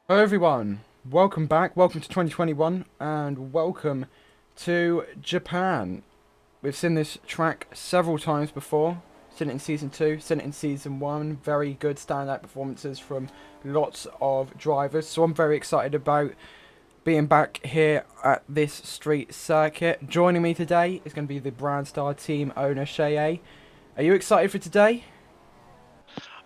Hello everyone, welcome back, welcome to 2021 and welcome to Japan. We've seen this track several times before, seen it in Season 2, seen it in Season 1, very good standout performances from lots of drivers, so I'm very excited about being back here at this street circuit. Joining me today is going to be the Brandstar team owner Shea. Are you excited for today?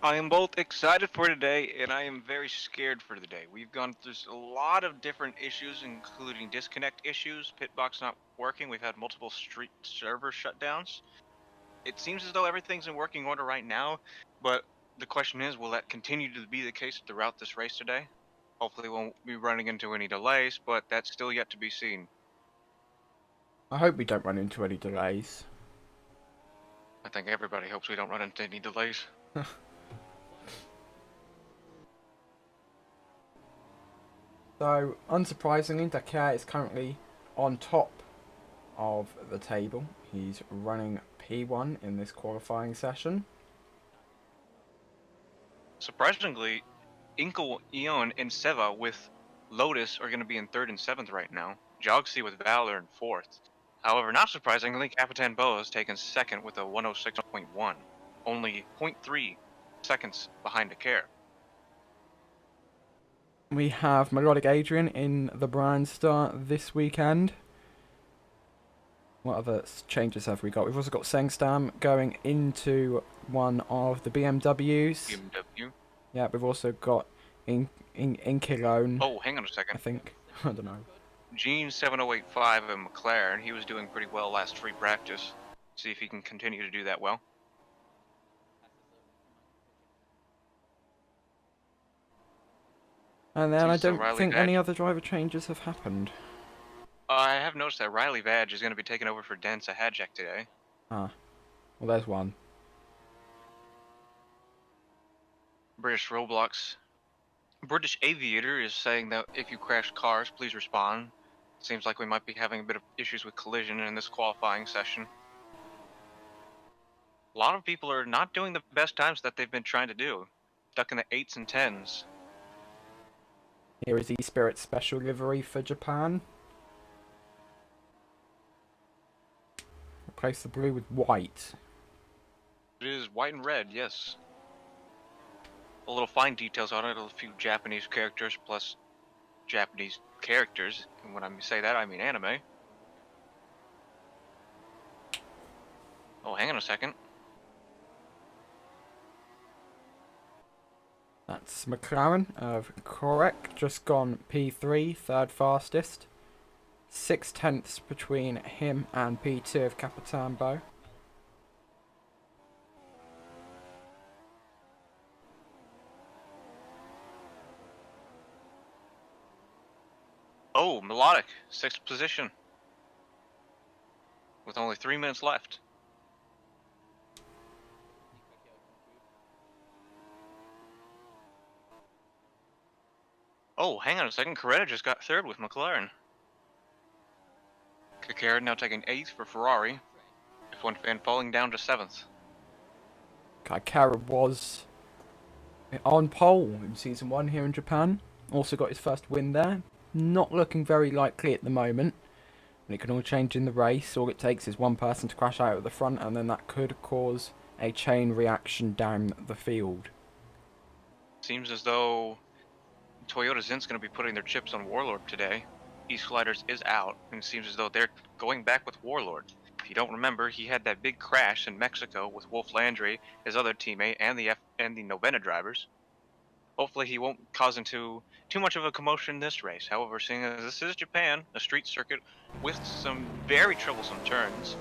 I am both excited for today and I am very scared for today. We've gone through a lot of different issues, including disconnect issues, pitbox not working. We've had multiple street server shutdowns. It seems as though everything's in working order right now, but the question is, will that continue to be the case throughout this race today? Hopefully, we won't be running into any delays, but that's still yet to be seen. I hope we don't run into any delays. I think everybody hopes we don't run into any delays. So, unsurprisingly, Dakar is currently on top of the table. He's running P1 in this qualifying session. Surprisingly, Inkle, Eon, and Seva with Lotus are going to be in 3rd and 7th right now. Jogsy with Valor in 4th. However, not surprisingly, Capitan Bo has taken 2nd with a 106.1, only zero point 0.3 seconds behind Dakar. We have Melodic Adrian in the Brandstar this weekend. What other changes have we got? We've also got Sengstam going into one of the BMWs. BMW. Yeah, we've also got Inkilone, Oh, hang on a I second. think. I don't know. Gene 7085 and McLaren, he was doing pretty well last free practice. See if he can continue to do that well. And then I Seems as though don't Riley think any Badge. other driver changes have happened. I have noticed that Riley Badge is going to be taking over for Dan Sahajek today. Ah, well, there's one. British Roblox. British Aviator is saying that if you crash cars, please respond. Seems like we might be having a bit of issues with collision in this qualifying session. A lot of people are not doing the best times that they've been trying to do. Stuck in the 8s and 10s. Here is E-Spirit's special livery for Japan. Replace the blue with white. It is white and red, yes. A little fine details on it, a few Japanese characters plus Japanese characters. And when I say that, I mean anime. Oh, hang on a second. That's McLaren of Correct, just gone P3, third fastest. 6 tenths between him and P2 of Capitan Bo. Oh, Melodic, 6th position. With only 3 minutes left. Oh, hang on a second. Coretta just got 3rd with McLaren. Kakara now taking 8th for Ferrari. F1 fan falling down to 7th. Kaikara was on pole in Season 1 here in Japan. Also got his first win there. Not looking very likely at the moment. And it can all change in the race. All it takes is one person to crash out at the front, and then that could cause a chain reaction down the field. Seems as though Toyota Zin's going to be putting their chips on Warlord today. East Gliders is out, and it seems as though they're going back with Warlord. If you don't remember, he had that big crash in Mexico with Wolf Landry, his other teammate, and the Novena drivers. Hopefully he won't cause into too much of a commotion in this race. However, seeing as this is Japan, a street circuit with some very troublesome turns,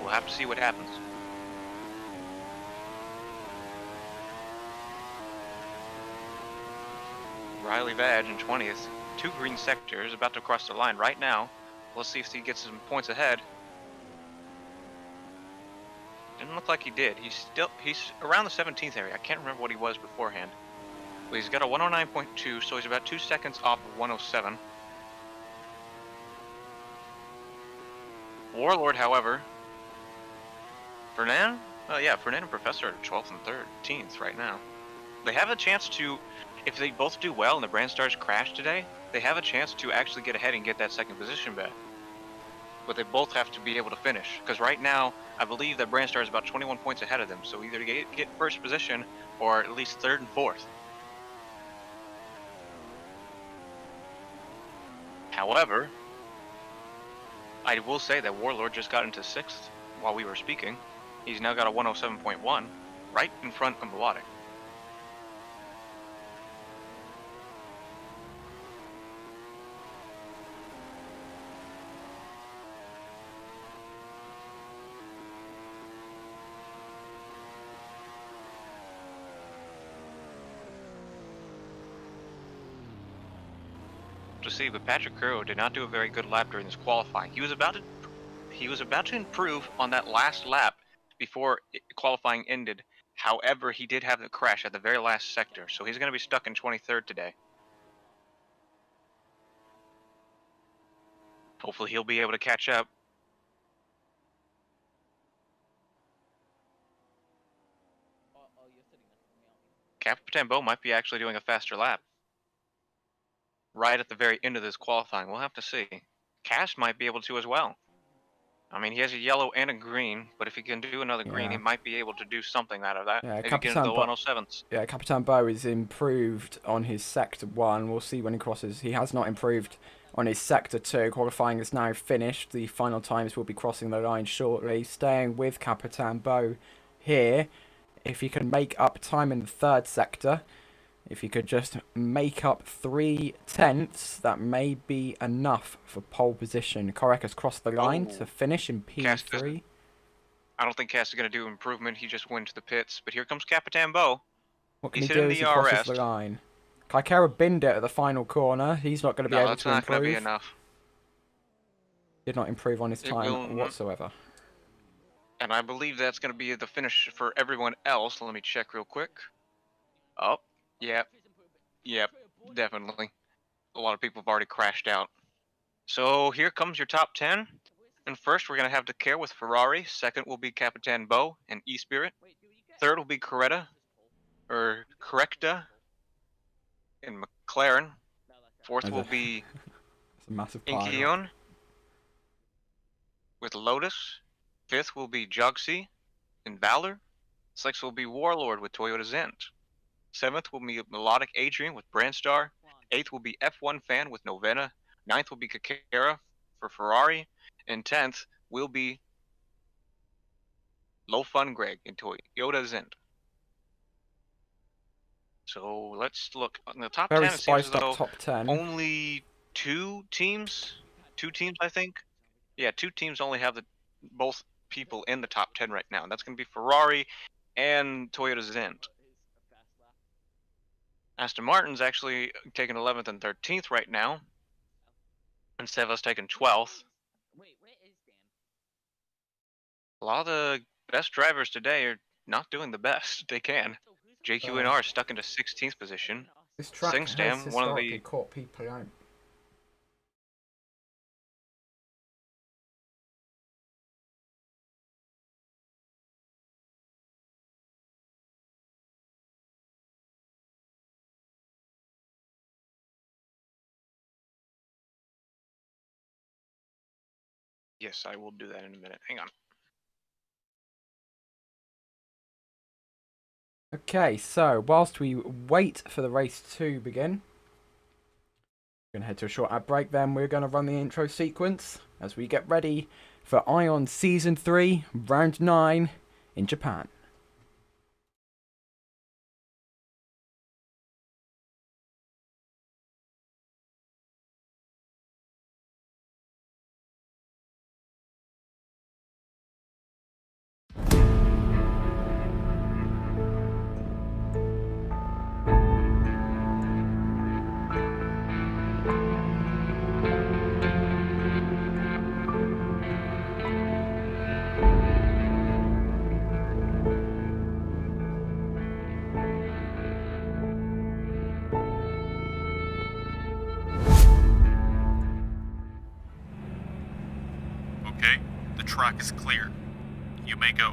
we'll have to see what happens. Riley Badge in 20th, 2 green sectors, about to cross the line right now. Let's see if he gets some points ahead. Didn't look like he did. He's around the 17th area. I can't remember what he was beforehand. But he's got a 109.2, so he's about 2 seconds off of 107. Warlord, however, Fernand and Professor are 12th and 13th right now. They have a chance to, if they both do well and the Brand Stars crash today, they have a chance to actually get ahead and get that second position back. But they both have to be able to finish, because right now I believe that Brand Star is about 21 points ahead of them, so either get first position or at least third and fourth. However, I will say that Warlord just got into 6th while we were speaking. He's now got a 107.1 right in front of Melodic. To see, but Patrick Currow did not do a very good lap during this qualifying. He was about to improve on that last lap before qualifying ended. However, he did have the crash at the very last sector, so he's going to be stuck in 23rd today. Hopefully he'll be able to catch up. Capitan Bo might be actually doing a faster lap right at the very end of this qualifying. We'll have to see. Cass might be able to as well. I mean, he has a yellow and a green, but if he can do another green, he might be able to do something out of that. Yeah, maybe get into the 107s. Yeah, Capitan Bo is improved on his Sector 1. We'll see when he crosses. He has not improved on his Sector 2. Qualifying is now finished. The final times will be crossing the line shortly. Staying with Capitan Bo here. If he can make up time in the 3rd sector, if he could just make up 3/10, that may be enough for pole position. Korek has crossed the line to finish in P3. I don't think Cass is going to do improvement. He just went to the pits. But here comes Capitan Bo. What can he do as he crosses the line? Kaikera binned it at the final corner. He's not going to be able to improve. No, that's not going to be enough. Did not improve on his time whatsoever. And I believe that's going to be the finish for everyone else. Let me check real quick. Oh. Yep, definitely. A lot of people have already crashed out. So here comes your top 10. And first we're going to have Decare with Ferrari. Second will be Capitan Bo and E-Spirit. Third will be Correcta in McLaren. Fourth will be Inkion with Lotus. Fifth will be Jogsy in Valor. Sixth will be Warlord with Toyota Zent. 7th will be Melodic Adrian with Brandstar. 8th will be F1 Fan with Novena. 9th will be Kakera for Ferrari. And 10th will be Low Fun Greg in Toyota Zent. So let's look. On the top 10, it seems as though top 10. Only two teams I think. Yeah, 2 teams only have both people in the top 10 right now. And that's going to be Ferrari and Toyota Zent. Aston Martin's actually taking 11th and 13th right now. And Seva's taking 12th. A lot of the best drivers today are not doing the best they can. JQNR is stuck into 16th position. This track Singstam, has one of the caught people out. Yes, I will do that in a minute. Hang on. Okay, so whilst we wait for the race to begin, we're going to head to a short ad break, then we're going to run the intro sequence as we get ready for Ion Season 3, Round 9 in Japan. Okay, the track is clear. You may go.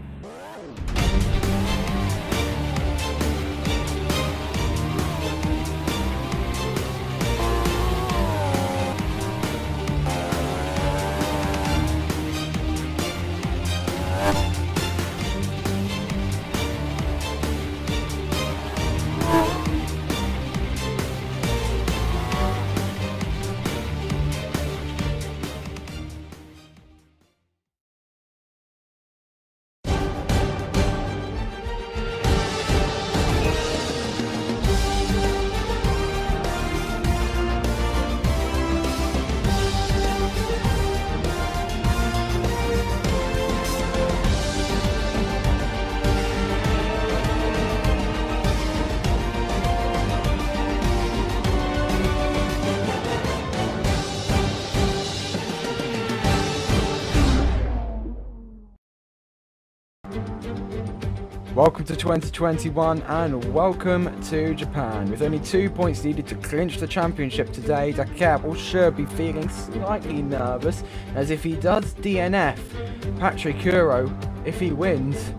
Welcome to 2021 and welcome to Japan. With only 2 points needed to clinch the championship today, Dakar will sure be feeling slightly nervous, as if he does DNF Patrick Kuro, if he wins,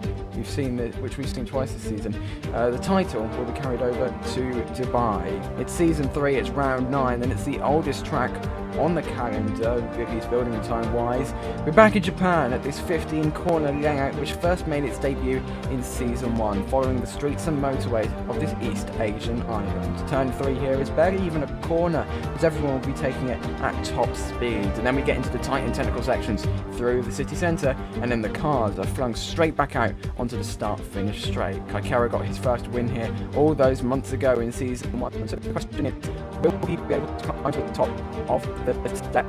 which we've seen twice this season, the title will be carried over to Dubai. It's season 3, it's round 9, and it's the oldest track on the calendar, at least building time wise. We're back in Japan at this 15 corner layout which first made its debut in season 1, following the streets and motorways of this East Asian island. Turn 3 here is barely even a corner, as everyone will be taking it at top speed. And then we get into the tight and technical sections through the city centre, and then the cars are flung straight back out onto the start-finish straight. Kaikara got his first win here all those months ago in season 1, so the question is, will he be able to climb to the top of the step?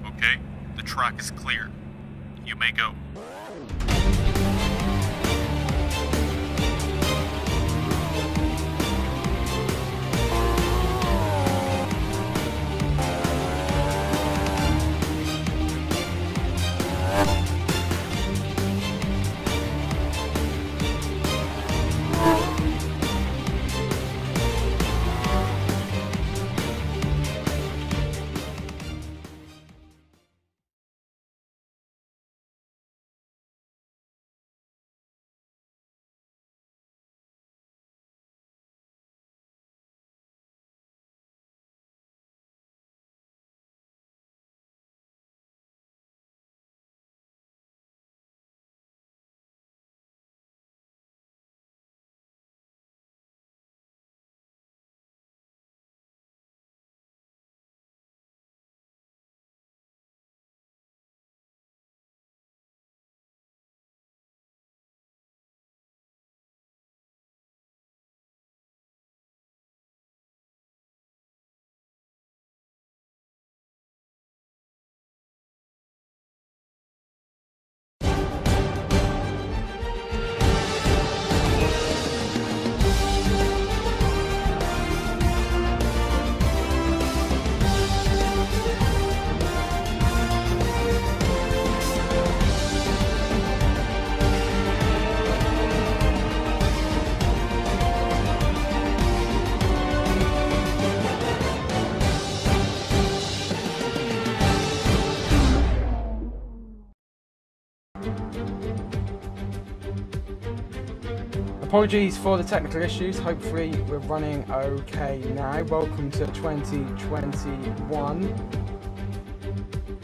Okay, the track is clear. You may go. Apologies for the technical issues, hopefully we're running okay now. Welcome to 2021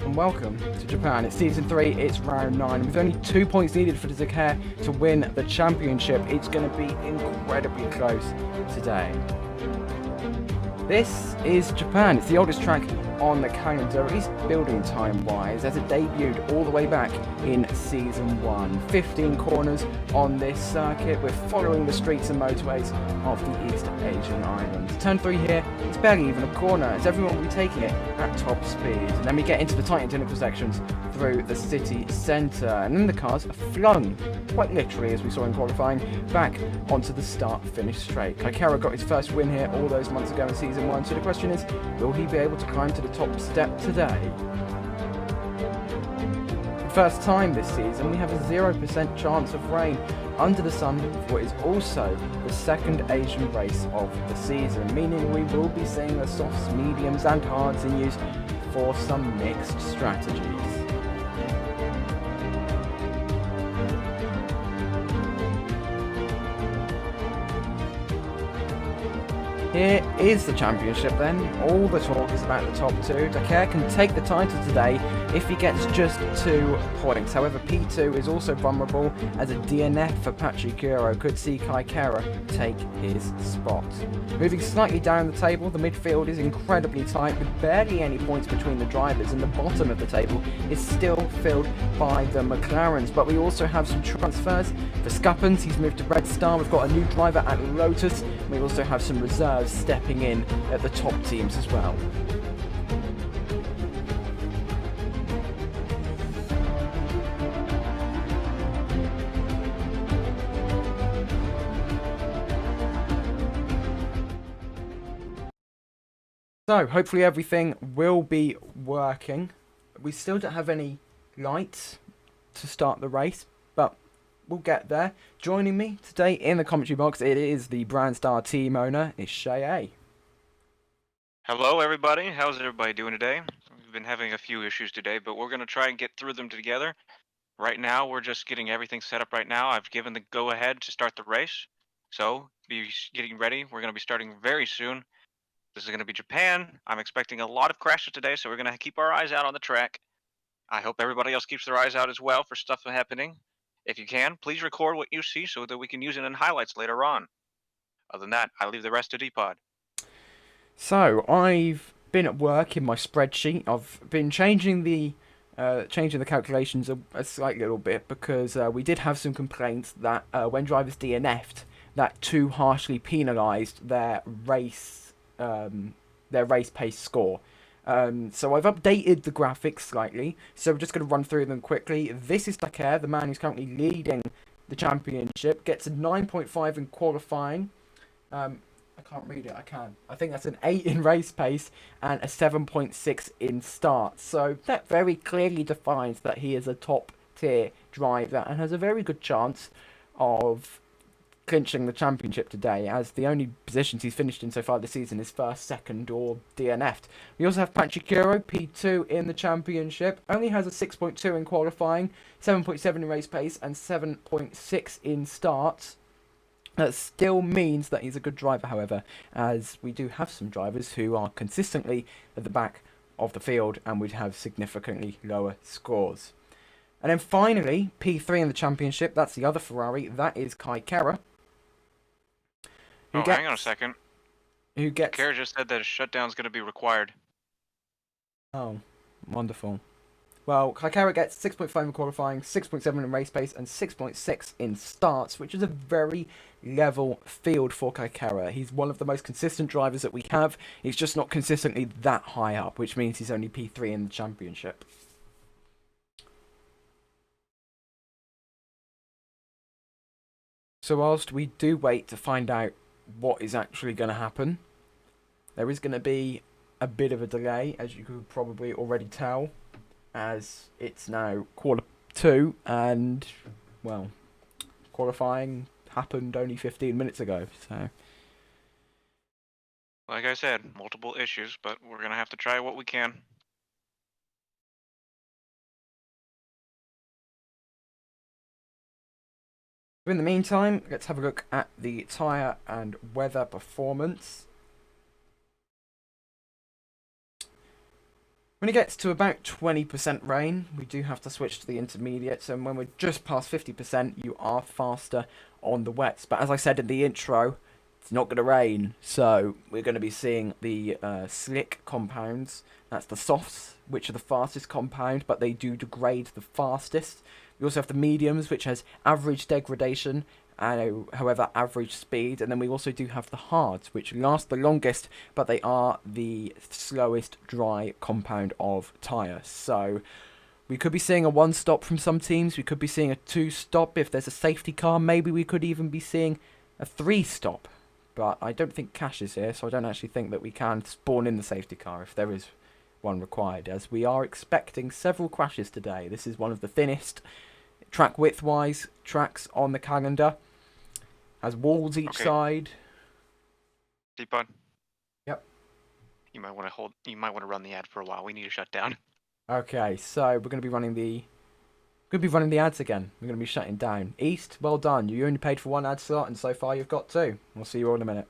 and welcome to Japan. It's season 3, it's round 9. With only 2 points needed for the Dakar to win the championship, it's going to be incredibly close today. This is Japan. It's the oldest track on the calendar, at least building time-wise, as it debuted all the way back in Season 1. 15 corners on this circuit. We're following the streets and motorways of the East Asian islands. Turn 3 here, it's barely even a corner, as everyone will be taking it at top speed. And then we get into the tight and technical sections through the city centre, and then the cars are flung, quite literally as we saw in qualifying, back onto the start-finish straight. Kaikara got his first win here all those months ago in Season 1, so the question is, will he be able to climb to the top step today? For the first time this season, we have a 0% chance of rain under the sun for what is also the second Asian race of the season, meaning we will be seeing the softs, mediums and hards in use for some mixed strategies. Here is the championship then. All the talk is about the top two. Dakar can take the title today if he gets just 2 points. However, P2 is also vulnerable, as a DNF for Pachikuro could see Kaikara take his spot. Moving slightly down the table, the midfield is incredibly tight with barely any points between the drivers, and the bottom of the table is still filled by the McLarens. But we also have some transfers. For Scuppens, he's moved to Red Star. We've got a new driver at Lotus. We also have some reserves stepping in at the top teams as well. So hopefully everything will be working. We still don't have any lights to start the race, but we'll get there. Joining me today in the commentary box, it is the Brandstar team owner, it's Shay A. Hello, everybody. How's everybody doing today? We've been having a few issues today, but we're going to try and get through them together. Right now, we're just getting everything set up right now. I've given the go-ahead to start the race, so be getting ready. We're going to be starting very soon. This is going to be Japan. I'm expecting a lot of crashes today, so we're going to keep our eyes out on the track. I hope everybody else keeps their eyes out as well for stuff happening. If you can, please record what you see so that we can use it in highlights later on. Other than that, I leave the rest to D-Pod. So I've been at work in my spreadsheet. I've been changing the calculations a slight little bit because we did have some complaints that when drivers DNF'd, that too harshly penalised their race pace score. So I've updated the graphics slightly, so we're just going to run through them quickly. This is Dakar, the man who's currently leading the championship, gets a 9.5 in qualifying. I can't read it, I think that's an 8 in race pace and a 7.6 in start. So that very clearly defines that he is a top tier driver and has a very good chance of clinching the championship today, as the only positions he's finished in so far this season is first, second or DNF'd. We also have Pachikuro, P2 in the championship, only has a 6.2 in qualifying, 7.7 in race pace and 7.6 in starts. That still means that he's a good driver, however, as we do have some drivers who are consistently at the back of the field and would have significantly lower scores. And then finally, P3 in the championship, that's the other Ferrari, that is Kaikara. Hang on a second. Who gets... Kara just said that a shutdown is going to be required. Oh, wonderful. Well, Kaikara gets 6.5 in qualifying, 6.7 in race pace, and 6.6 in starts, which is a very level field for Kaikara. He's one of the most consistent drivers that we have. He's just not consistently that high up, which means he's only P3 in the championship. So whilst we do wait to find out what is actually going to happen, there is going to be a bit of a delay, as you could probably already tell, as it's now Q2 and, well, qualifying happened only 15 minutes ago, so... Like I said, multiple issues, but we're going to have to try what we can. In the meantime, let's have a look at the tyre and weather performance. When it gets to about 20% rain, we do have to switch to the intermediates, and when we're just past 50%, you are faster on the wets. But as I said in the intro, It's not going to rain, so we're going to be seeing the slick compounds. That's the softs, which are the fastest compound, but they do degrade the fastest. We also have the mediums, which has average degradation, however, average speed. And then we also do have the hards, which last the longest, but they are the slowest dry compound of tyre. So we could be seeing a one-stop from some teams. We could be seeing a two-stop. If there's a safety car, maybe we could even be seeing a three-stop. But I don't think Cash is here, so I don't actually think that we can spawn in the safety car if there is one required, as we are expecting several crashes today. This is one of the thinnest, track width-wise, tracks on the calendar. Has walls each side. Deepon. Yep. You might want to You might want to run the ad for a while. We need to shut down. Okay, so we're going to be running the... ads again. We're going to be shutting down. East, well done. You only paid for one ad slot, and so far you've got two. We'll see you all in a minute.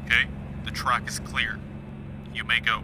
Okay, the track is clear. You may go.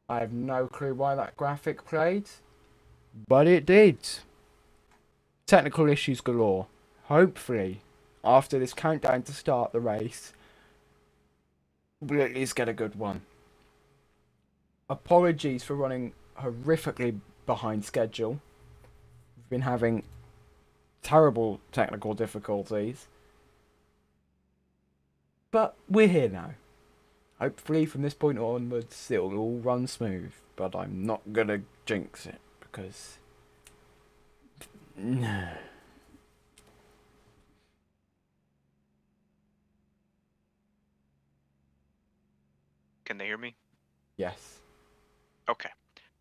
I have no clue why that graphic played, but it did. Technical issues galore. Hopefully, after this countdown to start the race, we'll at least get a good one. Apologies for running horrifically behind schedule. We've been having terrible technical difficulties. But we're here now. Hopefully from this point onwards it'll all run smooth. But I'm not gonna jinx it because... Can they hear me? Yes. Okay.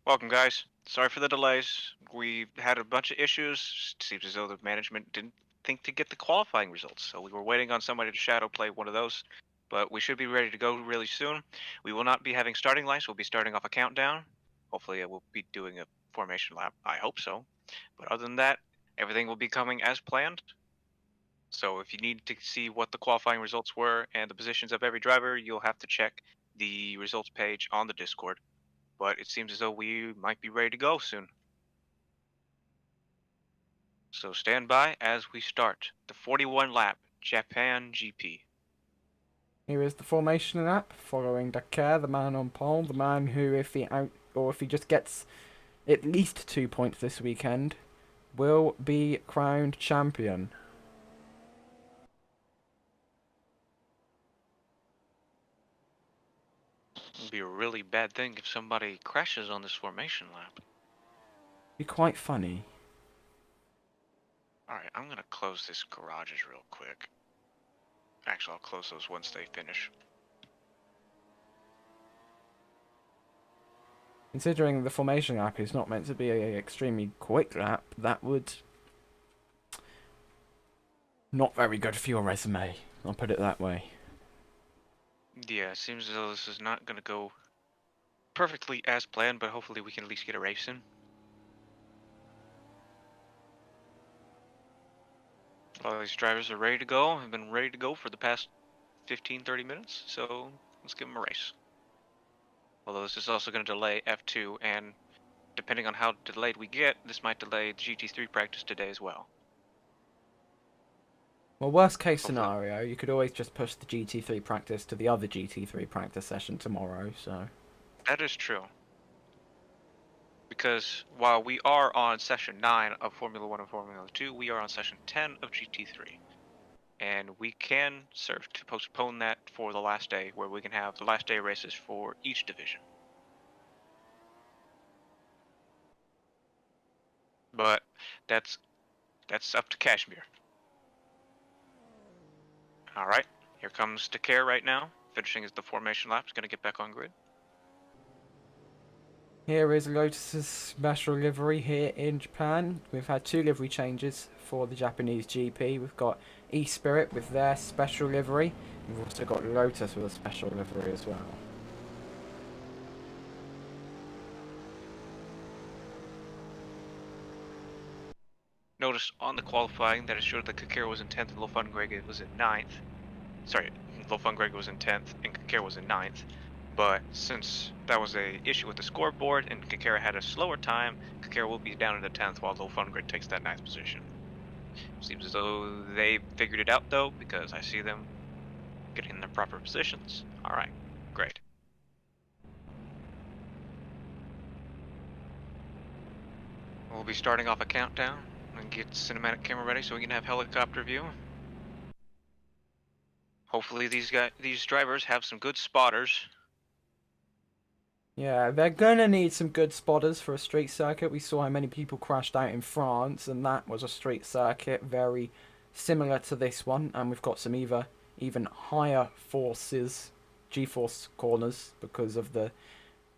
Welcome, guys. Sorry for the delays. We had a bunch of issues. Seems as though the management didn't think to get the qualifying results, so we were waiting on somebody to shadow play one of those. But we should be ready to go really soon. We will not be having starting lights. We'll be starting off a countdown. Hopefully, I will be doing a formation lap. I hope so. But other than that, everything will be coming as planned. So if you need to see what the qualifying results were and the positions of every driver, you'll have to check the results page on the Discord. But it seems as though we might be ready to go soon. So stand by as we start the 41 lap Japan GP. Here is the formation lap following Dakar, the man on pole, the man who, if he just gets at least 2 points this weekend, will be crowned champion. It'd be a really bad thing if somebody crashes on this formation lap. Be quite funny. Alright, I'm gonna close this garages real quick. Actually, I'll close those once they finish. Considering the formation lap is not meant to be an extremely quick lap, that would... not very good for your resume, I'll put it that way. Yeah, it seems as though this is not gonna go perfectly as planned, but hopefully we can at least get a race in. All these drivers are ready to go. Have been ready to go for the past 15-30 minutes, so let's give them a race. Although this is also going to delay F2, and depending on how delayed we get, this might delay the GT3 practice today as well. Well, worst case Hopefully. scenario, you could always just push the GT3 practice to the other GT3 practice session tomorrow, so... That is true. Because while we are on session 9 of Formula 1 and Formula 2, we are on session 10 of GT3. And we can serve to postpone that for the last day, where we can have the last day races for each division. But that's up to Kashmir. Alright, here comes Takare right now, finishing as the formation lap. He's going to get back on grid. Here is Lotus's special livery here in Japan. We've had 2 livery changes for the Japanese GP. We've got E-Spirit with their special livery. We've also got Lotus with a special livery as well. Notice on the qualifying that it showed that Kakira was in 10th and Lofungwege was in 9th. Sorry, Lofungwege was in 10th and Kakira was in 9th. But since that was a issue with the scoreboard and Kakira had a slower time, Kakira will be down in the 10th while Lofungwege takes that 9th position. Seems as though they figured it out though, because I see them getting in their proper positions. Alright, great. We'll be starting off a countdown and get cinematic camera ready so we can have helicopter view. Hopefully these drivers have some good spotters. Yeah, they're gonna need some good spotters for a street circuit. We saw how many people crashed out in France, and that was a street circuit very similar to this one. And we've got some even higher forces, G-force corners, because of the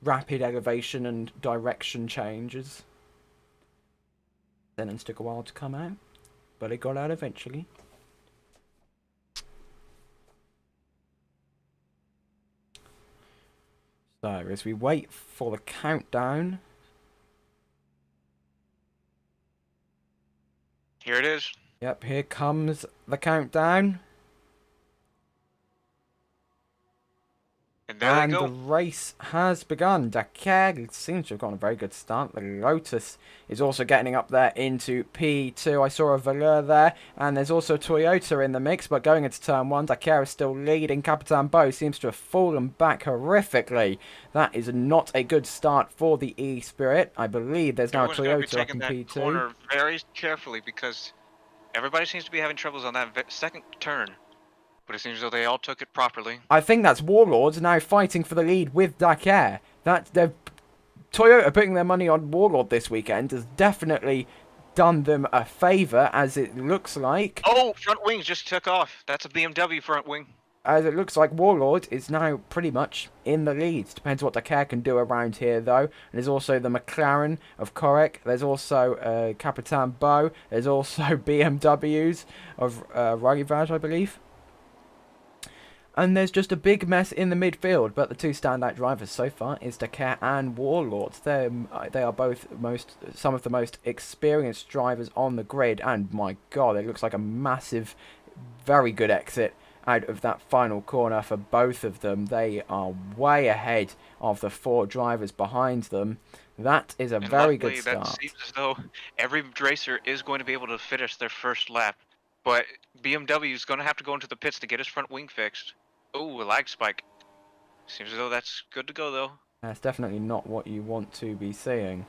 rapid elevation and direction changes. Sentence took a while to come out, but it got out eventually. So, as we wait for the countdown... Here it is. Yep, here comes the countdown. And There they And the go. race has begun. Dakar seems to have gotten a very good start. The Lotus is also getting up there into P2. I saw a Velour there, and there's also Toyota in the mix, but going into turn 1, Dakar is still leading. Capitan Beau seems to have fallen back horrifically. That is not a good start for the E-Spirit. I believe there's now a Everyone's going to be Toyota up taking in that P2. corner very carefully because everybody seems to be having troubles on that second turn. But it seems as though they all took it properly. I think that's Warlords now fighting for the lead with Dakar. They've Toyota putting their money on Warlord this weekend has definitely done them a favour, as it looks like. Oh, front wings just took off. That's a BMW front wing. As it looks like Warlord is now pretty much in the lead. Depends what Dakar can do around here, though. And there's also the McLaren of Korek. There's also Capitan Beau. There's also BMWs of Rarivaj, I believe. And there's just a big mess in the midfield, but the two standout drivers so far is Dakar and Warlords. They are both some of the most experienced drivers on the grid, and my god, it looks like a massive, very good exit out of that final corner for both of them. They are way ahead of the 4 drivers behind them. That is a very good start. That seems as though every racer is going to be able to finish their first lap, but BMW is going to have to go into the pits to get his front wing fixed. Ooh, a lag spike. Seems as though that's good to go, though. That's definitely not what you want to be seeing.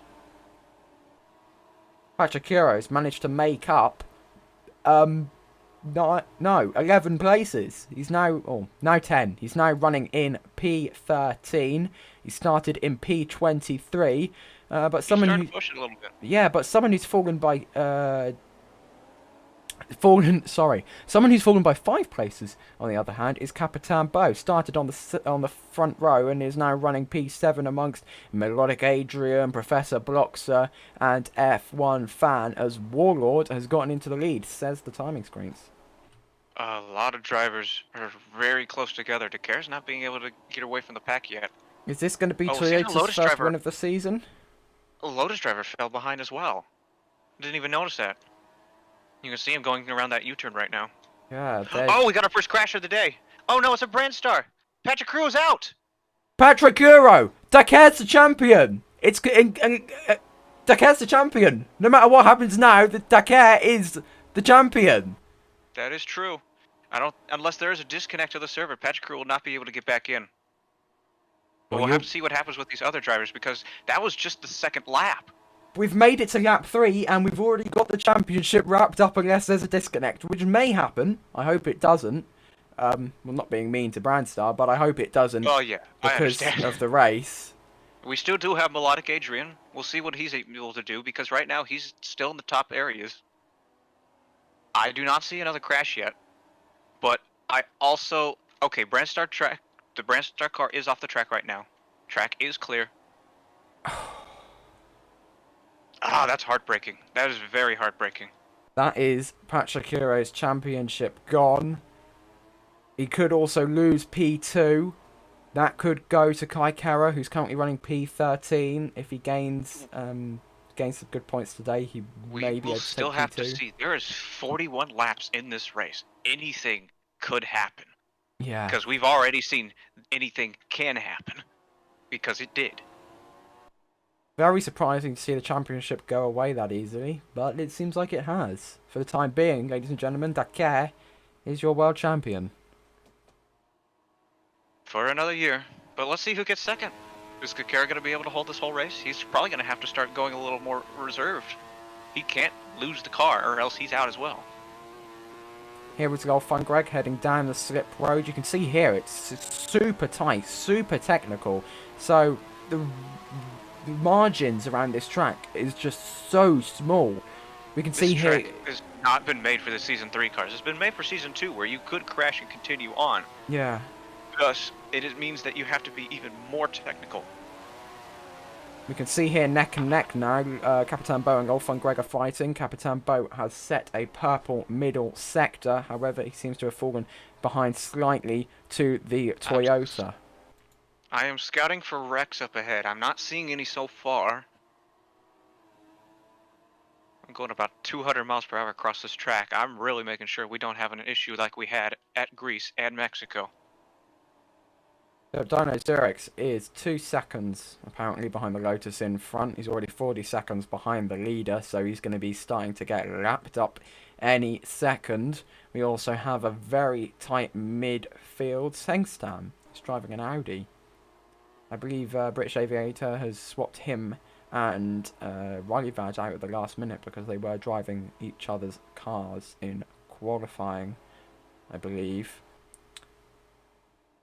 Pachakuro's managed to make up, no, 11 places. He's now 10. He's now running in P13. He started in P23, but someone who, push it a little bit. yeah, but someone who's fallen by, someone who's fallen by 5 places, on the other hand, is Capitan Beau. Started on the front row and is now running P7 amongst Melodic Adrian, Professor Bloxer, and F1 Fan, as Warlord has gotten into the lead, says the timing screens. A lot of drivers are very close together. Dakar's not being able to get away from the pack yet. Is this going to be see the Toyota's Lotus first driver. win of the season? A Lotus driver fell behind as well. Didn't even notice that. You can see him going around that U-turn right now. Yeah. Oh, we got our first crash of the day. Oh no, it's a Brand Star. Patrick Crew's out. Patrick Dakar's the champion. Dakar's the champion. No matter what happens now, Dakar is the champion. That is true. Unless there is a disconnect to the server, Patrick Crew will not be able to get back in. But we'll have to see what happens with these other drivers, because that was just the second lap. We've made it to lap 3, and we've already got the championship wrapped up unless there's a disconnect, which may happen. I hope it doesn't. Well, not being mean to Brandstar, but I hope it doesn't. Oh yeah, because of the race. We still do have Melodic Adrian. We'll see what he's able to do, because right now he's still in the top areas. I do not see another crash yet, but I also... Okay, Brandstar track. The Brandstar car is off the track right now. Track is clear. Ah, that's heartbreaking. That is very heartbreaking. That is Pachakuro's championship gone. He could also lose P2. That could go to Kai Kara, who's currently running P13. If he gains some good points today, he may be able to still take have P2. to see. There is 41 laps in this race. Anything could happen. Yeah. Because we've already seen anything can happen. Because it did. Very surprising to see the championship go away that easily, but it seems like it has. For the time being, ladies and gentlemen, Dakar is your world champion. For another year. But let's see who gets second. Is Kakara going to be able to hold this whole race? He's probably going to have to start going a little more reserved. He can't lose the car, or else he's out as well. Here is Golf Fun Greg heading down the slip road. You can see here it's super tight, super technical. So the margins around this track is just so small. We can see here... This track has not been made for the Season 3 cars. It's been made for Season 2, where you could crash and continue on. Yeah. Thus, it means that you have to be even more technical. We can see here neck and neck now. Capitan Beau and Golf Fun Greg are fighting. Capitan Beau has set a purple middle sector. However, he seems to have fallen behind slightly to the Toyota. I am scouting for wrecks up ahead. I'm not seeing any so far. I'm going about 200 miles per hour across this track. I'm really making sure we don't have an issue like we had at Greece and Mexico. So Dino Xerix is 2 seconds apparently behind the Lotus in front. He's already 40 seconds behind the leader, so he's going to be starting to get lapped up any second. We also have a very tight midfield. Sengstam is driving an Audi. I believe British Aviator has swapped him and Riley Badge out at the last minute because they were driving each other's cars in qualifying, I believe.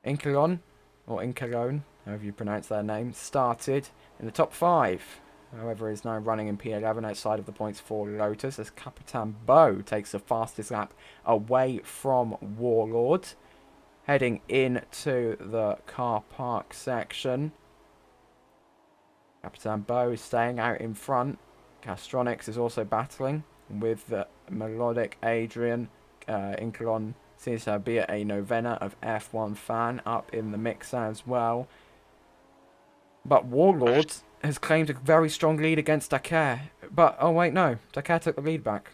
Incolon, or Incolone, however you pronounce their name, started in the top 5. However, is now running in P11 outside of the points for Lotus as Capitan Bo takes the fastest lap away from Warlord, heading into the car park section. Capitan Bo is staying out in front. Castronics is also battling with the melodic Adrian. Incolon seems to be a novena of F1 fan up in the mix as well. But Warlord has claimed a very strong lead against Dakar. But, oh wait, no. Dakar took the lead back.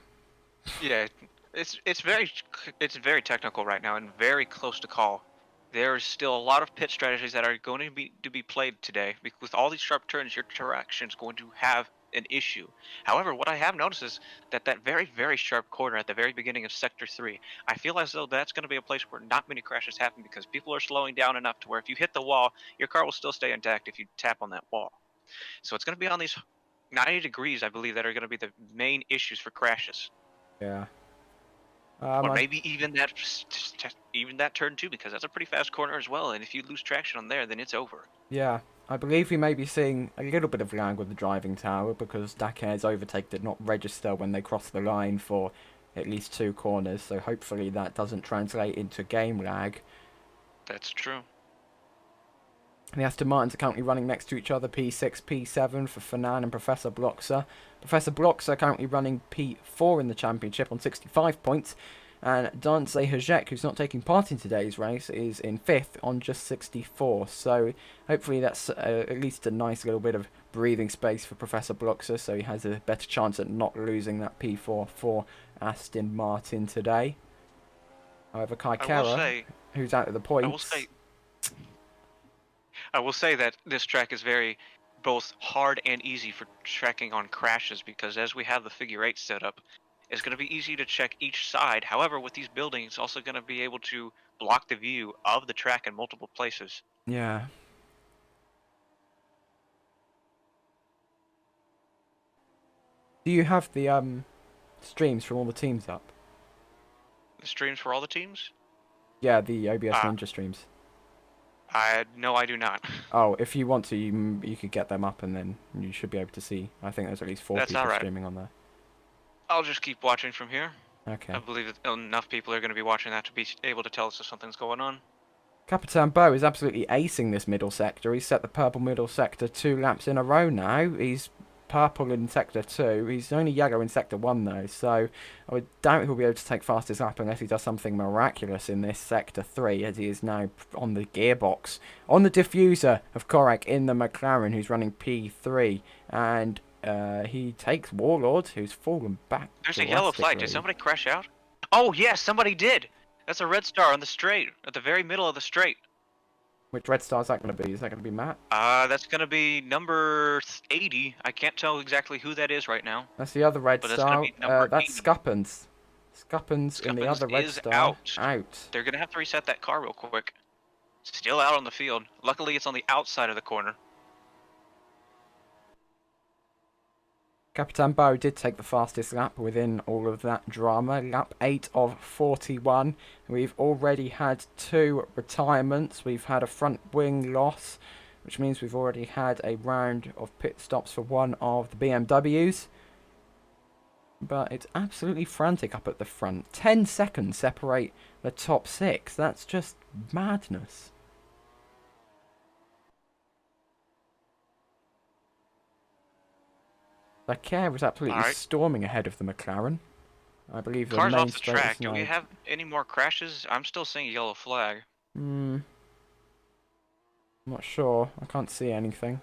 Yeah, it's very technical right now and very close to call. There's still a lot of pit strategies that are going to be played today. Because with all these sharp turns, your traction is going to have an issue. However, what I have noticed is that very, very sharp corner at the very beginning of Sector 3, I feel as though that's going to be a place where not many crashes happen because people are slowing down enough to where if you hit the wall, your car will still stay intact if you tap on that wall. So it's going to be on these 90 degrees, I believe, that are going to be the main issues for crashes. Yeah. Or maybe even that turn too, because that's a pretty fast corner as well. And if you lose traction on there, then it's over. Yeah. I believe we may be seeing a little bit of lag with the driving tower because Dakar's overtake did not register when they crossed the line for at least 2 corners. So hopefully that doesn't translate into game lag. That's true. The Aston Martins are currently running next to each other, P6, P7 for Fanan and Professor Bloxer. Professor Bloxer currently running P4 in the championship on 65 points. And Dance Hajek, who's not taking part in today's race, is in 5th on just 64. So hopefully that's at least a nice little bit of breathing space for Professor Bloxer, so he has a better chance at not losing that P4 for Aston Martin today. However, Kai Kara, who's out of the points... I will say that this track is very both hard and easy for tracking on crashes because as we have the figure 8 set up, it's going to be easy to check each side. However, with these buildings, it's also going to be able to block the view of the track in multiple places. Yeah. Do you have the streams from all the teams up? The streams for all the teams? Yeah, the OBS Ninja streams. No, I do not. Oh, if you want to, you could get them up and then you should be able to see. I think there's at least 4 people streaming on there. I'll just keep watching from here. Okay. I believe that enough people are going to be watching that to be able to tell us if something's going on. Capitan Bo is absolutely acing this middle sector. He's set the purple middle sector 2 laps in a row now. He's purple in sector 2. He's only yellow in sector 1 though, so I would doubt he'll be able to take fastest lap unless he does something miraculous in this sector 3, as he is now on the gearbox. On the diffuser of Korak in the McLaren, who's running P3, and he takes Warlord, who's fallen back. There's a yellow flag. Did somebody crash out? Oh yes, somebody did! That's a red star on the straight, at the very middle of the straight. Which red star is that going to be? Is that going to be Matt? That's going to be number 80. I can't tell exactly who that is right now. That's the other red star. That's Scuppens. Scuppens in the other red star. Out. They're going to have to reset that car real quick. Still out on the field. Luckily, it's on the outside of the corner. Capitan Bo did take the fastest lap within all of that drama. Lap 8 of 41. We've already had 2 retirements. We've had a front wing loss, which means we've already had a round of pit stops for one of the BMWs. But it's absolutely frantic up at the front. 10 seconds separate the top 6. That's just madness. Dakar was absolutely storming ahead of the McLaren. I believe the car's main off the track. Do we have any more crashes? I'm still seeing a yellow flag. I'm not sure. I can't see anything.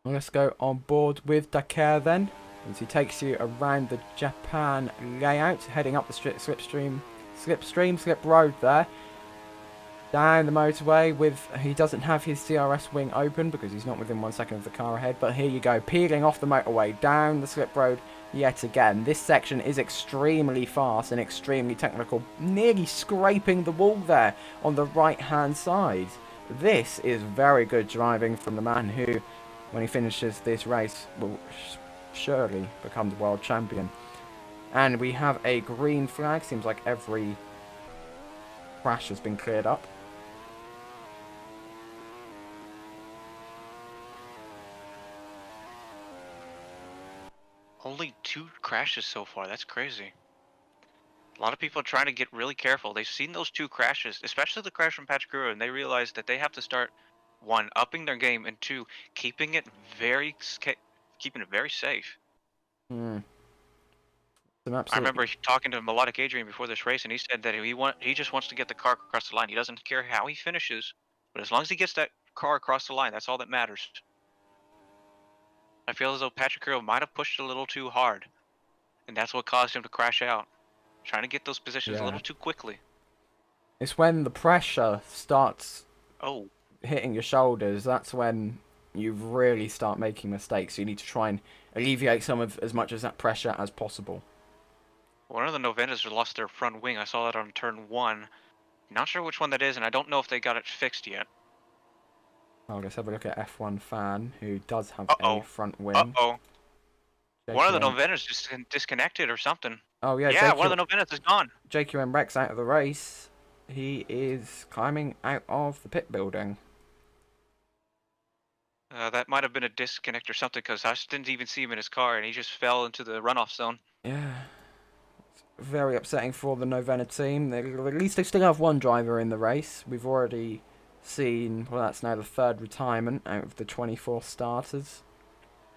Well, let's go on board with Dakar then, as he takes you around the Japan layout, heading up the slipstream slip road there. Down the motorway with, he doesn't have his CRS wing open because he's not within 1 second of the car ahead, but here you go, peeling off the motorway, down the slip road yet again. This section is extremely fast and extremely technical, nearly scraping the wall there on the right hand side. This is very good driving from the man who, when he finishes this race, will surely become the world champion. And we have a green flag, seems like every crash has been cleared up. Only 2 crashes so far. That's crazy. A lot of people are trying to get really careful. They've seen those 2 crashes, especially the crash from Pachacura, and they realize that they have to start, 1, upping their game, and 2, keeping it very safe. I remember talking to Melodic Adrian before this race, and he said that he just wants to get the car across the line. He doesn't care how he finishes, but as long as he gets that car across the line, that's all that matters. I feel as though Pachacura might have pushed a little too hard, and that's what caused him to crash out. Trying to get those positions a little too quickly. It's when the pressure starts Oh, hitting your shoulders, that's when you really start making mistakes. You need to try and alleviate some of as much of that pressure as possible. one of the Noventas lost their front wing. I saw that on turn 1. Not sure which one that is, and I don't know if they got it fixed yet. Oh, let's have a look at F1 Fan, who does have a front wing. Uh-oh. One of the Noventas just disconnected or something. Oh, yeah. Yeah, one of the Noventas is gone. JQM Rex out of the race. He is climbing out of the pit building. That might have been a disconnect or something, because I didn't even see him in his car, and he just fell into the runoff zone. Yeah. It's very upsetting for the Novena team. At least they still have one driver in the race. We've already seen, well, that's now the 3rd retirement out of the 24 starters.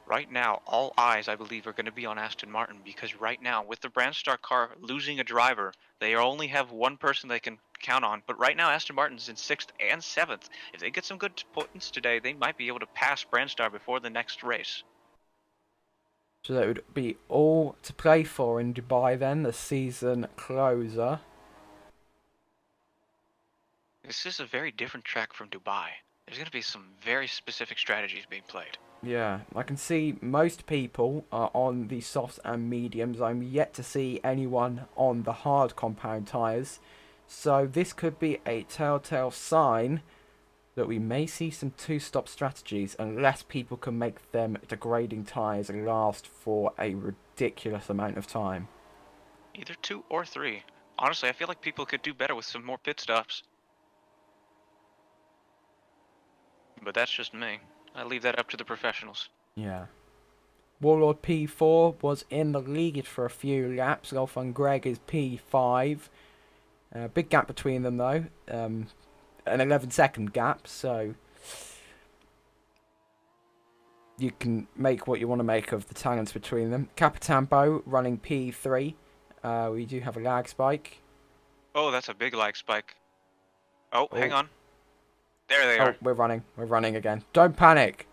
Right now, all eyes, I believe, are going to be on Aston Martin, because right now, with the Brandstar car losing a driver, they only have one person they can count on. But right now, Aston Martin's in 6th and 7th. If they get some good points today, they might be able to pass Brandstar before the next race. So that would be all to play for in Dubai then, the season closer. This is a very different track from Dubai. There's going to be some very specific strategies being played. Yeah, I can see most people are on the softs and mediums. I'm yet to see anyone on the hard compound tyres. So this could be a telltale sign that we may see some 2-stop strategies unless people can make them degrading tyres last for a ridiculous amount of time. Either 2 or 3. Honestly, I feel like people could do better with some more pit stops. But that's just me. I leave that up to the professionals. Yeah. Warlord P4 was in the lead for a few laps. Golfun Greg is P5. Big gap between them though. An 11-second gap, so you can make what you want to make of the talents between them. Capitan Bo running P3. We do have a lag spike. Oh, that's a big lag spike. Oh, hang on. There they are. We're running again. Don't panic.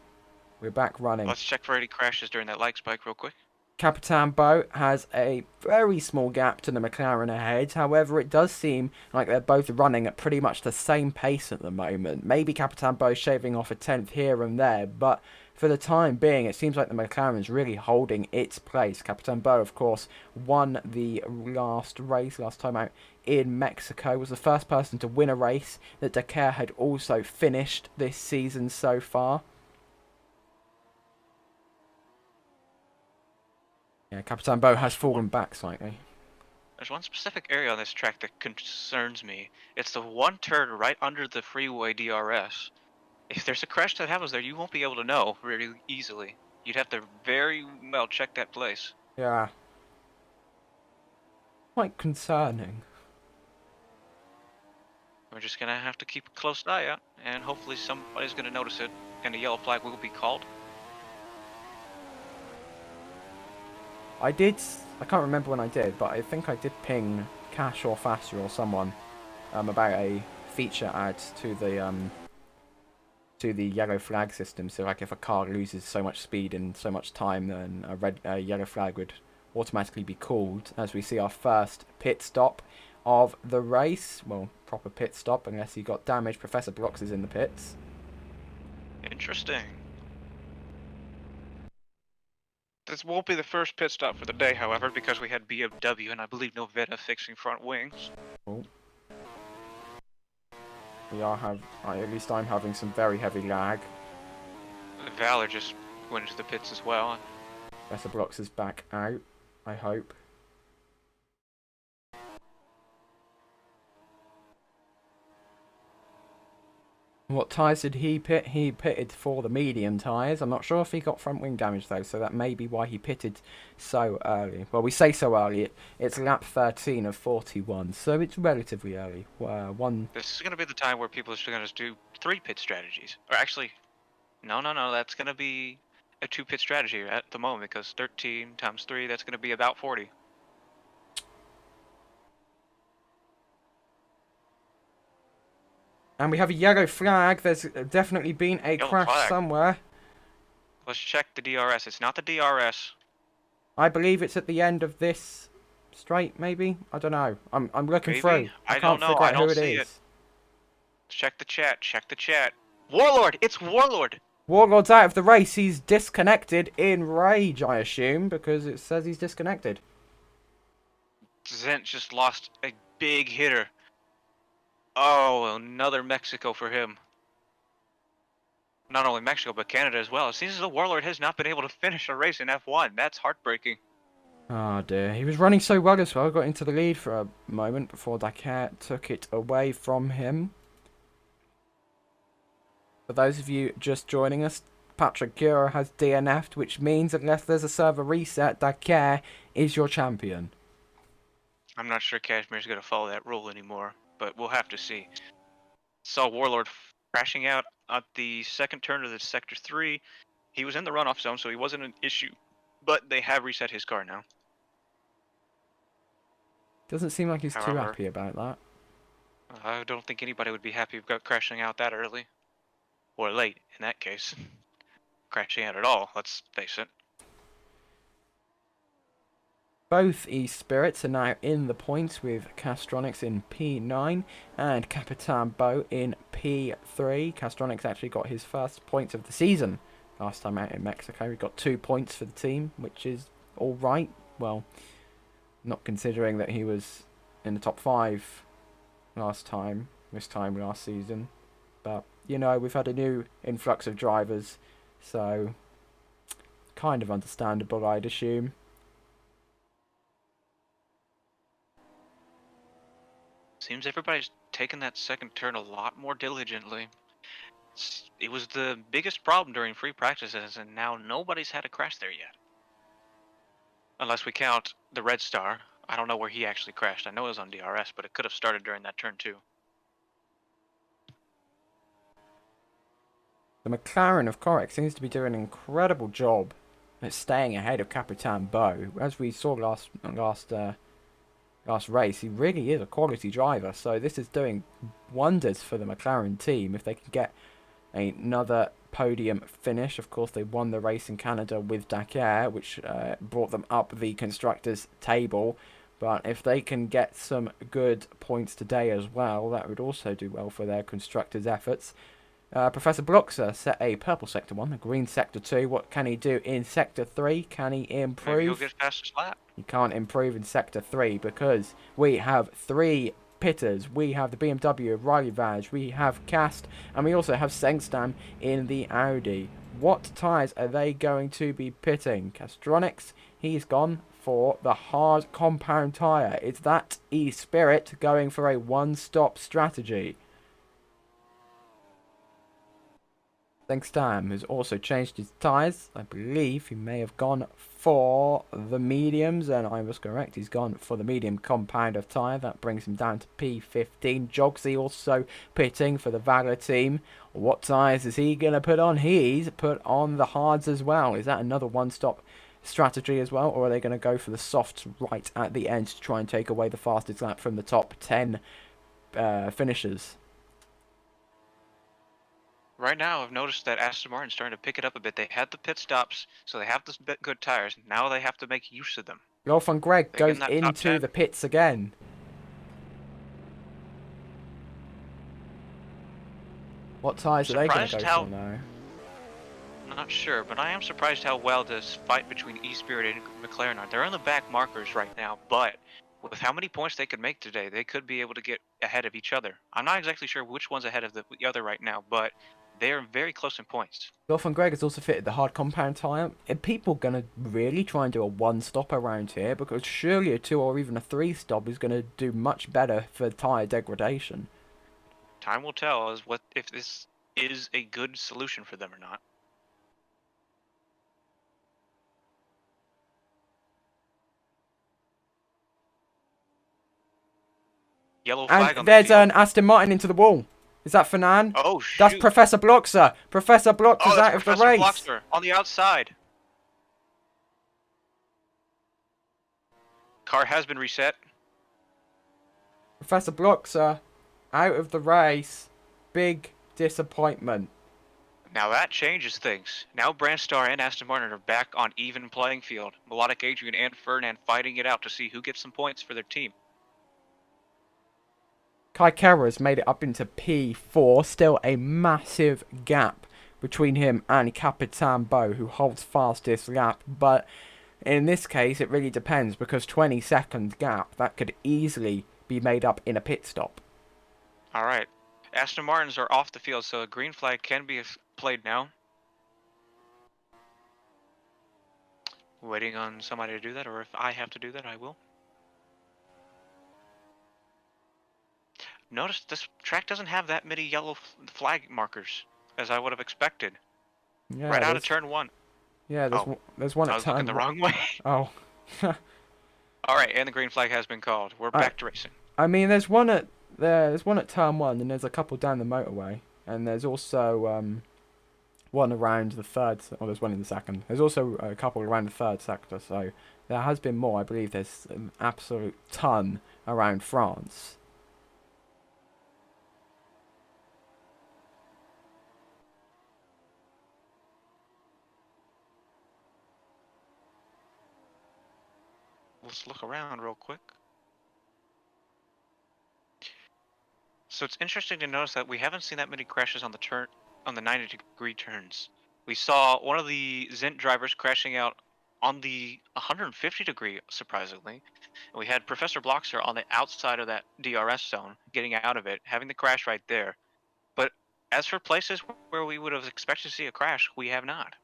We're back running. Let's check for any crashes during that lag spike real quick. Capitan Bo has a very small gap to the McLaren ahead. However, it does seem like they're both running at pretty much the same pace at the moment. Maybe Capitan Bo shaving off a 10th here and there, but for the time being, it seems like the McLaren is really holding its place. Capitan Bo, of course, won the last time out in Mexico, was the first person to win a race that Dakar had also finished this season so far. Yeah, Capitan Bo has fallen back slightly. There's one specific area on this track that concerns me. It's the one turn right under the freeway DRS. If there's a crash that happens there, you won't be able to know very easily. You'd have to very well check that place. Yeah. Quite concerning. We're just gonna have to keep a close eye out, and hopefully somebody's gonna notice it, and a yellow flag will be called. I can't remember when I did, but I think I did ping Cash or Faster or someone about a feature add to the yellow flag system. So like if a car loses so much speed in so much time, then a yellow flag would automatically be called. As we see our first pit stop of the race. Well, proper pit stop, unless he got damaged. Professor Blocks is in the pits. Interesting. This won't be the first pit stop for the day, however, because we had BMW and I believe Novetta fixing front wings. Oh. At least I'm having some very heavy lag. Valor just went into the pits as well. Professor Blocks is back out, I hope. What tyres did he pit? He pitted for the medium tyres. I'm not sure if he got front wing damage though, so that may be why he pitted so early. Well, we say so early. It's lap 13 of 41, so it's relatively early. This is going to be the time where people are going to do 3 pit strategies. Or actually, no, that's going to be a 2 pit strategy at the moment, because 13 times 3, that's going to be about 40. And we have a yellow flag. There's definitely been a Yellow crash flag. somewhere. Let's check the DRS. It's not the DRS. I believe it's at the end of this straight, maybe? I don't know. I'm looking Maybe? through. I can't don't know. figure I out who don't it see is. it. Check the chat. Check the chat. Warlord! It's Warlord! Warlord's out of the race. He's disconnected in rage, I assume, because it says he's disconnected. Zent just lost a big hitter. Oh, another Mexico for him. Not only Mexico, but Canada as well. It seems as though Warlord has not been able to finish a race in F1. That's heartbreaking. Oh dear. He was running so well as well. Got into the lead for a moment before Dakar took it away from him. For those of you just joining us, Patrick Gura has DNF'd, which means unless there's a server reset, Dakar is your champion. I'm not sure Kashmir's going to follow that rule anymore, but we'll have to see. Saw Warlord crashing out at the second turn of the Sector 3. He was in the runoff zone, so he wasn't an issue, but they have reset his car now. Doesn't seem like he's too However, happy about that. I don't think anybody would be happy about crashing out that early. Or late, in that case. Crashing out at all, let's face it. Both E-Spirits are now in the points with Castronics in P9 and Capitan Bo in P3. Castronics actually got his first points of the season last time out in Mexico. He got 2 points for the team, which is alright. Well, not considering that he was in the top 5 this time last season. But, you know, we've had a new influx of drivers, so kind of understandable, I'd assume. Seems everybody's taken that second turn a lot more diligently. It was the biggest problem during free practices, and now nobody's had a crash there yet. Unless we count the Red Star. I don't know where he actually crashed. I know it was on DRS, but it could have started during that turn too. The McLaren of Correc seems to be doing an incredible job at staying ahead of Capitan Bo. As we saw last race, he really is a quality driver. So this is doing wonders for the McLaren team if they can get another podium finish. Of course, they won the race in Canada with Dakar, which brought them up the constructors' table. But if they can get some good points today as well, that would also do well for their constructors' efforts. Professor Bloxer set a purple sector 1, a green sector 2. What can he do in sector 3? Can he improve? Maybe he'll get fastest lap. He can't improve in sector 3 because we have 3 pitters. We have the BMW of Riley Vaj, we have Cast, and we also have Sengstam in the Audi. What tyres are they going to be pitting? Castronics, he's gone for the hard compound tyre. It's that E-Spirit going for a one-stop strategy. Sengstam has also changed his tyres. I believe he may have gone for the mediums, and I was correct. He's gone for the medium compound of tyre. That brings him down to P15. Jogsy also pitting for the Valor team. What tyres is he going to put on? He's put on the hards as well. Is that another one-stop strategy as well, or are they going to go for the softs right at the end to try and take away the fastest lap from the top 10 finishers? Right now, I've noticed that Aston Martin's starting to pick it up a bit. They had the pit stops, so they have the good tires. Now they have to make use of them. Rolf and Greg They're goes getting that top into 10. the pits again. What tyres are they going to Surprised go how for now? I'm not sure, but I am surprised how well this fight between eSpirit and McLaren are. They're on the back markers right now, but with how many points they could make today, they could be able to get ahead of each other. I'm not exactly sure which one's ahead of the other right now, but they are very close in points. Goff and Greg has also fitted the hard compound tyre. Are people going to really try and do a one-stop around here? Because surely a two or even a three-stop is going to do much better for tyre degradation. Time will tell as what if this is a good solution for them or not. Yellow flag And on the there's field. an Aston Martin into the wall. Is that Fernand? Oh That's shoot! Professor Bloxer. Professor Bloxer's Oh, that's out of the Professor race. Blockster on the outside. Car has been reset. Professor Bloxer out of the race. Big disappointment. Now that changes things. Now Brandstar and Aston Martin are back on even playing field. Melodic Adrian and Ferdinand fighting it out to see who gets some points for their team. Kai Kara's made it up into P4. Still a massive gap between him and Capitan Bo, who holds fastest lap. But in this case, it really depends, because 20-second gap, that could easily be made up in a pit stop. All right. Aston Martins are off the field, so a green flag can be played now. Waiting on somebody to do that, or if I have to do that, I will. Notice this track doesn't have that many yellow flag markers, as I would have expected. Yeah, Right out of turn one. Yeah, there's one I at was looking turn the wrong way. Oh. All right, and the green flag has been called. We're back to racing. I mean, there's one at turn one, and there's a couple down the motorway, and there's also one around the third. Oh, there's one in the second. There's also a couple around the third sector. So there has been more. I believe there's an absolute ton around France. Let's look around real quick. So it's interesting to notice that we haven't seen that many crashes on the 90-degree turns. We saw one of the Zint drivers crashing out on the 150-degree, surprisingly. And we had Professor Bloxer on the outside of that DRS zone, getting out of it, having the crash right there. But as for places where we would have expected to see a crash, we have not.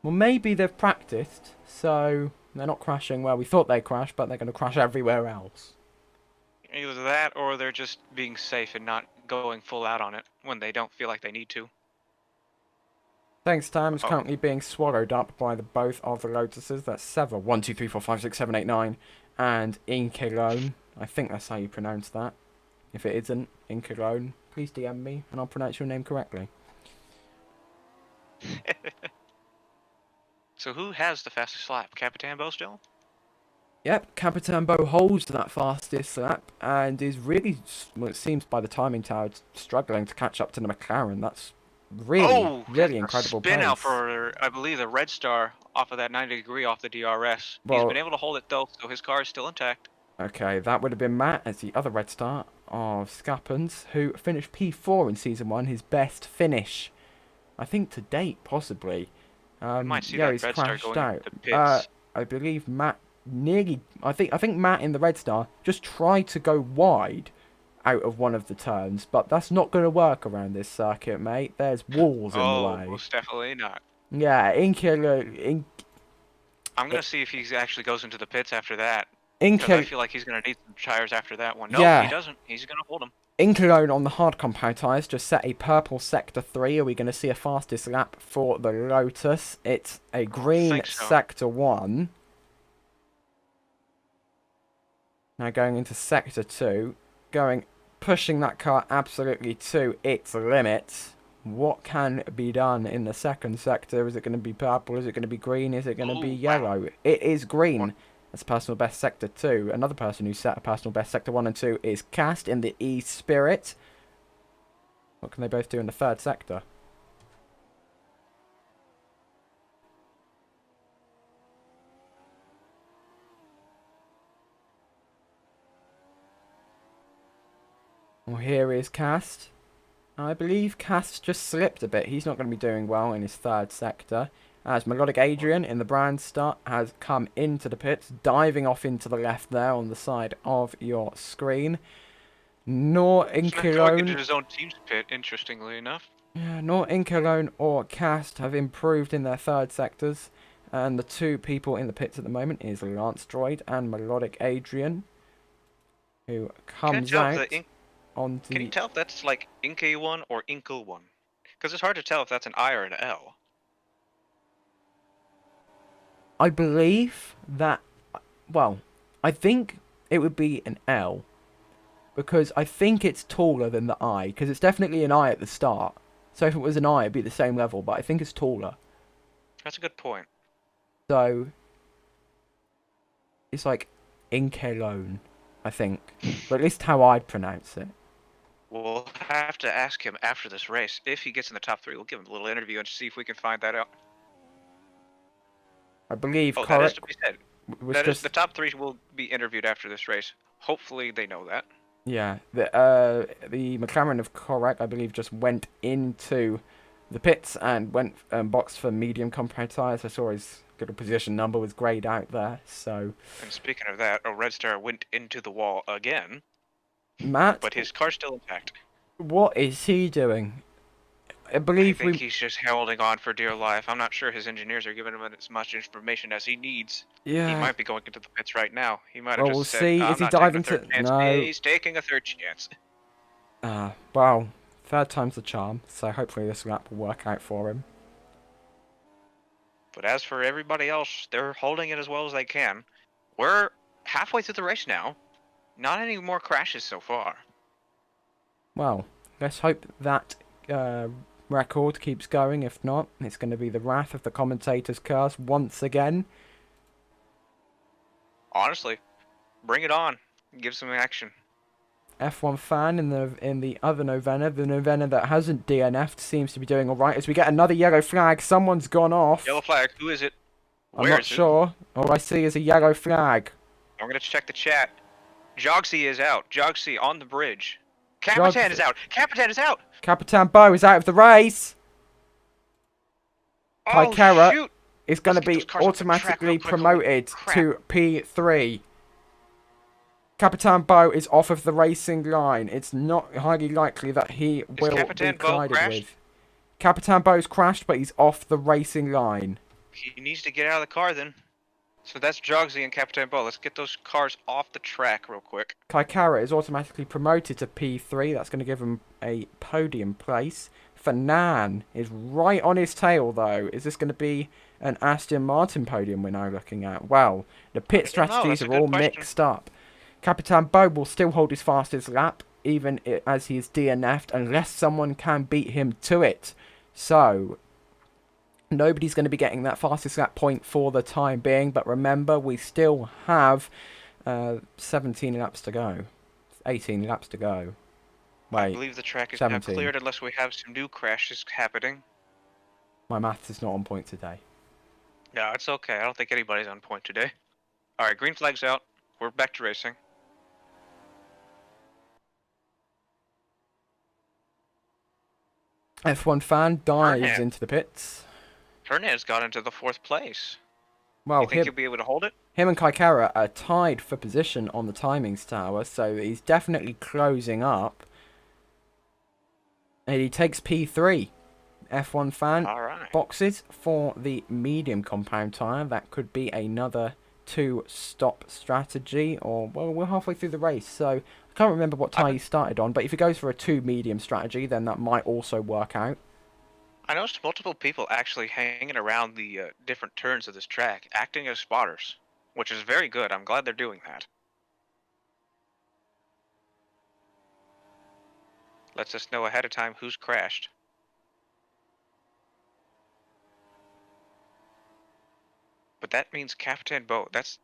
Well, maybe they've practiced, so they're not crashing where we thought they'd crash, but they're going to crash everywhere else. Either that, or they're just being safe and not going full out on it when they don't feel like they need to. Thanks, time is currently being swallowed up by the both of the Lotuses. That's Sever, 1, 2, 3, 4, 5, 6, 7, 8, 9, and Inkilone. I think that's how you pronounce that. If it isn't, Inkilone, please DM me and I'll pronounce your name correctly. So who has the fastest lap? Capitan Bo still? Yep, Capitan Bo holds that fastest lap and is really, well, it seems by the timing tower, struggling to catch up to the McLaren. That's really, really incredible spin pace. out for, I believe, the Red Star off of that 90-degree off the DRS. Well, he's been able to hold it, though, so his car is still intact. Okay, that would have been Matt as the other Red Star of Scappens, who finished P4 in Season 1, his best finish, I think, to date, possibly. Might see yeah, that he's Red Star crashed going out. into pits. I believe Matt nearly... I think Matt in the Red Star just tried to go wide out of one of the turns, but that's not going to work around this circuit, mate. There's walls in the way. Oh, most definitely not. Yeah, I'm going to see if he actually goes into the pits after that. Because I feel like he's going to need some tires after that one. No, yeah. He doesn't. He's going to hold them. Inkilone on the hard compound tyres just set a purple Sector 3. Are we going to see a fastest lap for the Lotus? It's a green Sector 1. Now going into Sector 2. Pushing that car absolutely to its limit. What can be done in the second sector? Is it going to be purple? Is it going to be green? Is it going to be yellow? Wow. It is green. That's personal best Sector 2. Another person who set a personal best Sector 1 and 2 is Cast in the E-Spirit. What can they both do in the third sector? Well, here is Cast. I believe Cass just slipped a bit. He's not going to be doing well in his third sector. As Melodic Adrian in the brand start has come into the pits, diving off into the left there on the side of your screen. Nor Going into Incolone, his own team's pit, interestingly enough. yeah, nor Incolone or Cast have improved in their third sectors. And the two people in the pits at the moment is Lance Droid and Melodic Adrian, who comes out on Can you the... tell if that's like Inke1 or Inkle1? Because it's hard to tell if that's an I or an L. I believe that, well, I think it would be an L, because I think it's taller than the I, because it's definitely an I at the start. So if it was an I, it'd be the same level, but I think it's taller. That's a good point. So it's like Inkelone, I think, but at least how I'd pronounce it. We'll have to ask him after this race. If he gets in the top 3, we'll give him a little interview and see if we can find that out. I believe Oh, that is to be said. was That just is, the top 3 will be interviewed after this race. Hopefully they know that. yeah. The McLaren of Correct, I believe, just went into the pits and went boxed for medium compound tires. I saw his little position number was grayed out there. So And speaking of that, a Red Star went into the wall again, Matt, but his car's still intact. what is he doing? I I believe think we. he's just holding on for dear life. I'm not sure his engineers are giving him as much information as he needs. He Yeah. might be going into the pits right now. He might have Well, just we'll said, see. I'm Is he not taking diving a third to? chance. No. He's taking a third chance. Well, third time's the charm. So hopefully this lap will work out for him. But as for everybody else, they're holding it as well as they can. We're halfway through the race now. Not any more crashes so far. Well, let's hope that record keeps going. If not, it's going to be the wrath of the commentators' curse once again. Honestly, bring it on. Give some action. F1 fan in the other novena, the novena that hasn't DNF'd, seems to be doing all right. As we get another yellow flag, someone's gone off. Yellow flag. Who is it? I'm Where not is it? sure. All I see is a yellow flag. I'm gonna check the chat. Jogsy is out. Jogsy on the bridge. Capitan is out. Capitan is out. Capitan Bo is out of the race. Kai Oh Kara shoot! is going to Let's get be those cars off the track automatically real quick. Holy promoted crap. to P3. Capitan Bo is off of the racing line. It's not highly likely that he will Capitan be Bo collided crashed? with. Capitan Bo's crashed, but he's off the racing line. He needs to get out of the car then. So that's Jogsy and Capitan Bo. Let's get those cars off the track real quick. Kaikara is automatically promoted to P3. That's going to give him a podium place. Fanan is right on his tail, though. Is this going to be an Aston Martin podium we're now looking at? Well, the pit I don't know. strategies That's are a all good question. mixed up. Capitan Bo will still hold his fastest lap, even as he is DNF'd, unless someone can beat him to it. So, nobody's going to be getting that fastest lap point for the time being, but remember, we still have 17 laps to go. 18 laps to go. I Wait, believe the track is now 17. cleared unless we have some new crashes happening. my maths is not on point today. No, it's okay. I don't think anybody's on point today. Alright, green flag's out. We're back to racing. F1 fan dives Hernan. into the pits. Hernandez got into the 4th place. Well, You think him, he'll be able to hold it? him and Kaikara are tied for position on the timings tower, so he's definitely closing up. And he takes P3. F1 fan Alright. boxes for the medium compound tyre. That could be another 2-stop strategy, or, well, we're halfway through the race, so I can't remember what tyre he started on, but if he goes for a 2 medium strategy, then that might also work out. I noticed multiple people actually hanging around the different turns of this track, acting as spotters, which is very good. I'm glad they're doing that. Lets us know ahead of time who's crashed. But that means Capitan Bo. That's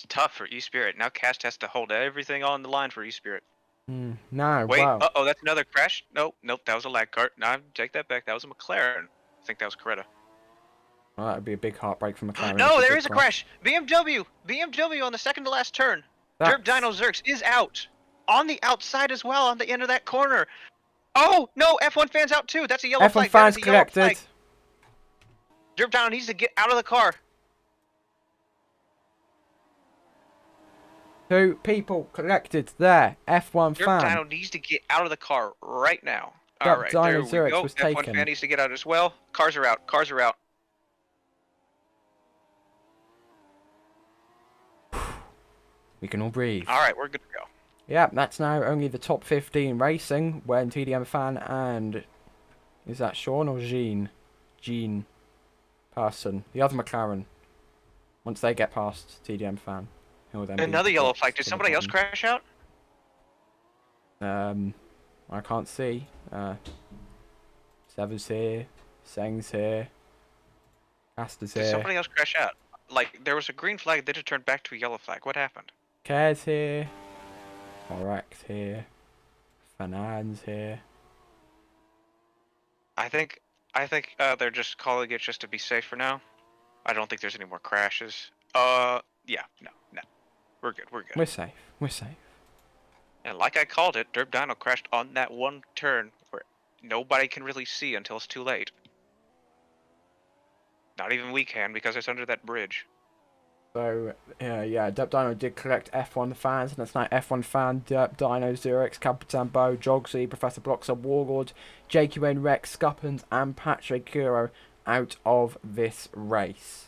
tough for E-Spirit. Now Cast has to hold everything on the line for E-Spirit. No, Wait, wow. uh-oh, that's another crash? Nope, that was a lag cart. No, take that back. That was a McLaren. I think that was Coretta. Well, that would be a big heartbreak for McLaren. No, if he there did is a crash! BMW! BMW on the second to last turn. Derp That's- Dino Zerx is out. On the outside as well, on the end of that corner. Oh no! F1 fans out too. That's a yellow F1 flag. That is fans a yellow collected. flag. Drip Dino needs to get out of the car. 2 people collected there. F1 Drip fan. Dino needs to get out of the car right now. All Derp right, Dino there we Zurich go. was F1 taken. fan needs to get out as well. Cars are out. Cars are out. We can all breathe. All right, we're good to go. Yeah, that's now only the top 15 racing when TDM fan and... Is that Sean or Jean? Jean. Person. The other McLaren. Once they get past TDM fan. He'll then be Another yellow dropped flag. Did to the somebody else bottom. crash out? I can't see. Sever's here. Seng's here. Caster's Did here. somebody else crash out? Like, there was a green flag, then it turned back to a yellow flag. What happened? Care's here. Correct here. Fanan's here. I think they're just calling it just to be safe for now. I don't think there's any more crashes. Yeah, no. We're good, we're good. We're safe. We're safe. And like I called it, Derp Dino crashed on that one turn where nobody can really see until it's too late. Not even we can because it's under that bridge. So, yeah, Derp Dino did collect F1 fans, and that's now F1 fan, Derp Dino, Zurich, Capitan Bo, Jogsy, Professor Bloxer, Warlord, JQN Rex, Scuppins, and Patrick Kuro out of this race.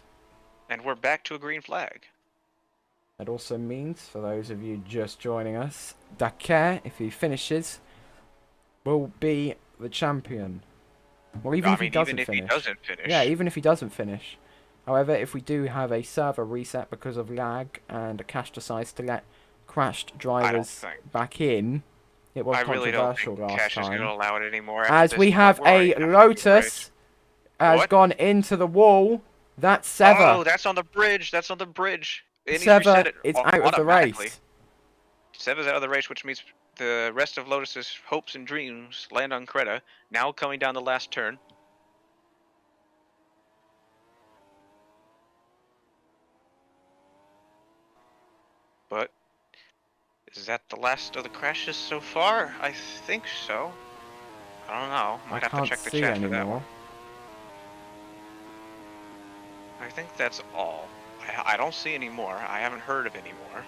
And we're back to a green flag. That also means, for those of you just joining us, Dakar, if he finishes, will be the champion. Well, even if he doesn't finish. Yeah, even if he doesn't finish. However, if we do have a server reset because of lag and Cash decides to let crashed drivers back in, it was controversial last Cash time. is going to allow it anymore. As we have a Lotus has gone into the wall. That's Sever. Oh, that's on the bridge. That's on the bridge. Sever is out of the race. Sever's out of the race, which means the rest of Lotus's hopes and dreams land on Creta. Now coming down the last turn. But is that the last of the crashes so far? I think so. I don't know. Might have to check the chat for that one. I think that's all. I don't see any more. I haven't heard of any more.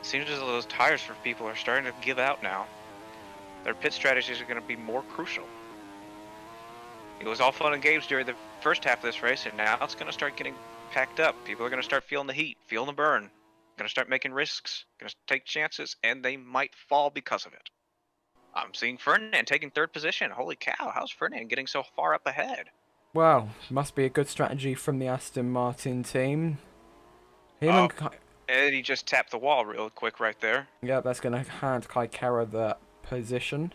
Seems as though those tires for people are starting to give out now. Their pit strategies are going to be more crucial. It was all fun and games during the first half of this race, and now it's going to start getting packed up. People are going to start feeling the heat, feeling the burn. Going to start making risks, going to take chances, and they might fall because of it. I'm seeing Ferdinand taking 3rd position. Holy cow, how's Ferdinand getting so far up ahead? Well, must be a good strategy from the Aston Martin team. And he just tapped the wall real quick right there. Yeah, that's going to hand Kai Kara the position.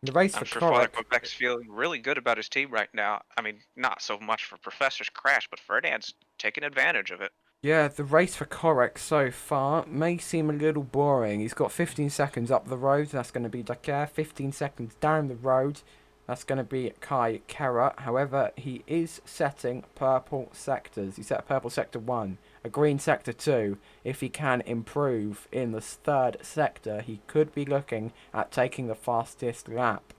The race I'm for sure Father Korek. Quebec's feeling really good about his team right now. I mean, not so much for Professor's crash, but Ferdinand's taking advantage of it. Yeah, the race for Korek so far may seem a little boring. He's got 15 seconds up the road. That's going to be Dakar. 15 seconds down the road. That's going to be Kai Kara. However, he is setting purple sectors. He set purple sector 1, a green sector 2. If he can improve in the 3rd sector, he could be looking at taking the fastest lap.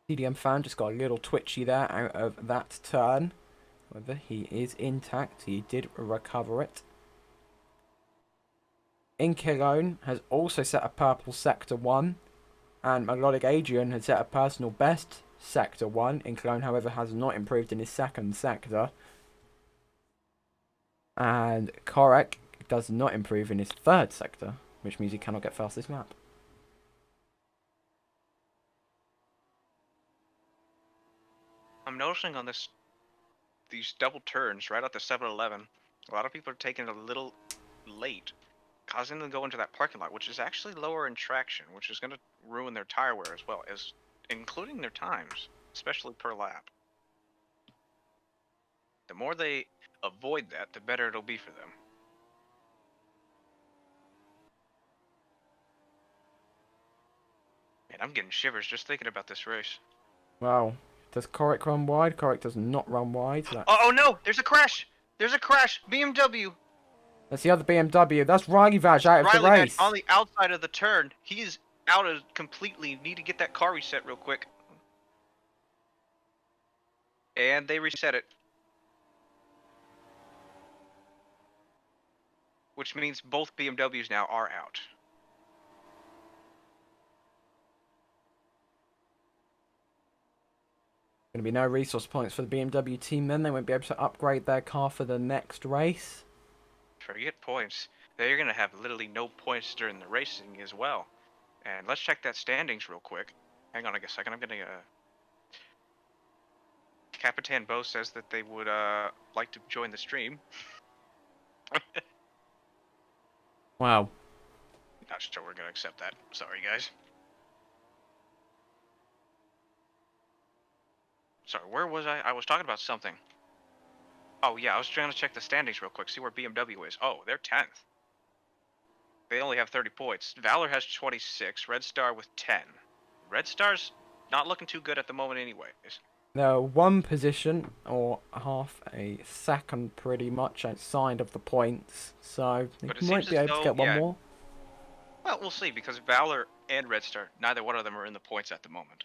TDM fan just got a little twitchy there out of that turn. However, he is intact. He did recover it. Inkilone has also set a purple sector 1. And Melodic Adrian has set a personal best sector 1. Inkilone, however, has not improved in his 2nd sector. And Korek does not improve in his 3rd sector, which means he cannot get fastest lap. I'm noticing on these double turns right at the 7-Eleven, a lot of people are taking it a little late, causing them to go into that parking lot, which is actually lower in traction, which is going to ruin their tire wear as well, as including their times, especially per lap. The more they avoid that, the better it'll be for them. Man, I'm getting shivers just thinking about this race. Well, does Corrick run wide? Corrick does not run wide. So Oh no! There's a crash! There's a crash! BMW! that's the other BMW. That's Riley Vaj out of the Riley had race. on the outside of the turn. He's out of completely. Need to get that car reset real quick. And they reset it. Which means both BMWs now are out. Going to be no resource points for the BMW team then. They won't be able to upgrade their car for the next race. Forget points. They're going to have literally no points during the racing as well. And let's check that standings real quick. Hang on a second. I'm going to... Capitan Bo says that they would like to join the stream. Wow. Not sure we're going to accept that. Sorry, guys. Sorry, where was I? I was talking about something. Oh, yeah, I was trying to check the standings real quick, see where BMW is. Oh, they're 10th. They only have 30 points. Valor has 26, Red Star with 10. Red Star's not looking too good at the moment anyways. They're one position, or half a second pretty much, outside of the points. So they But it might seems be as able to though, get one yeah. more. Well, we'll see, because Valor and Red Star, neither one of them are in the points at the moment.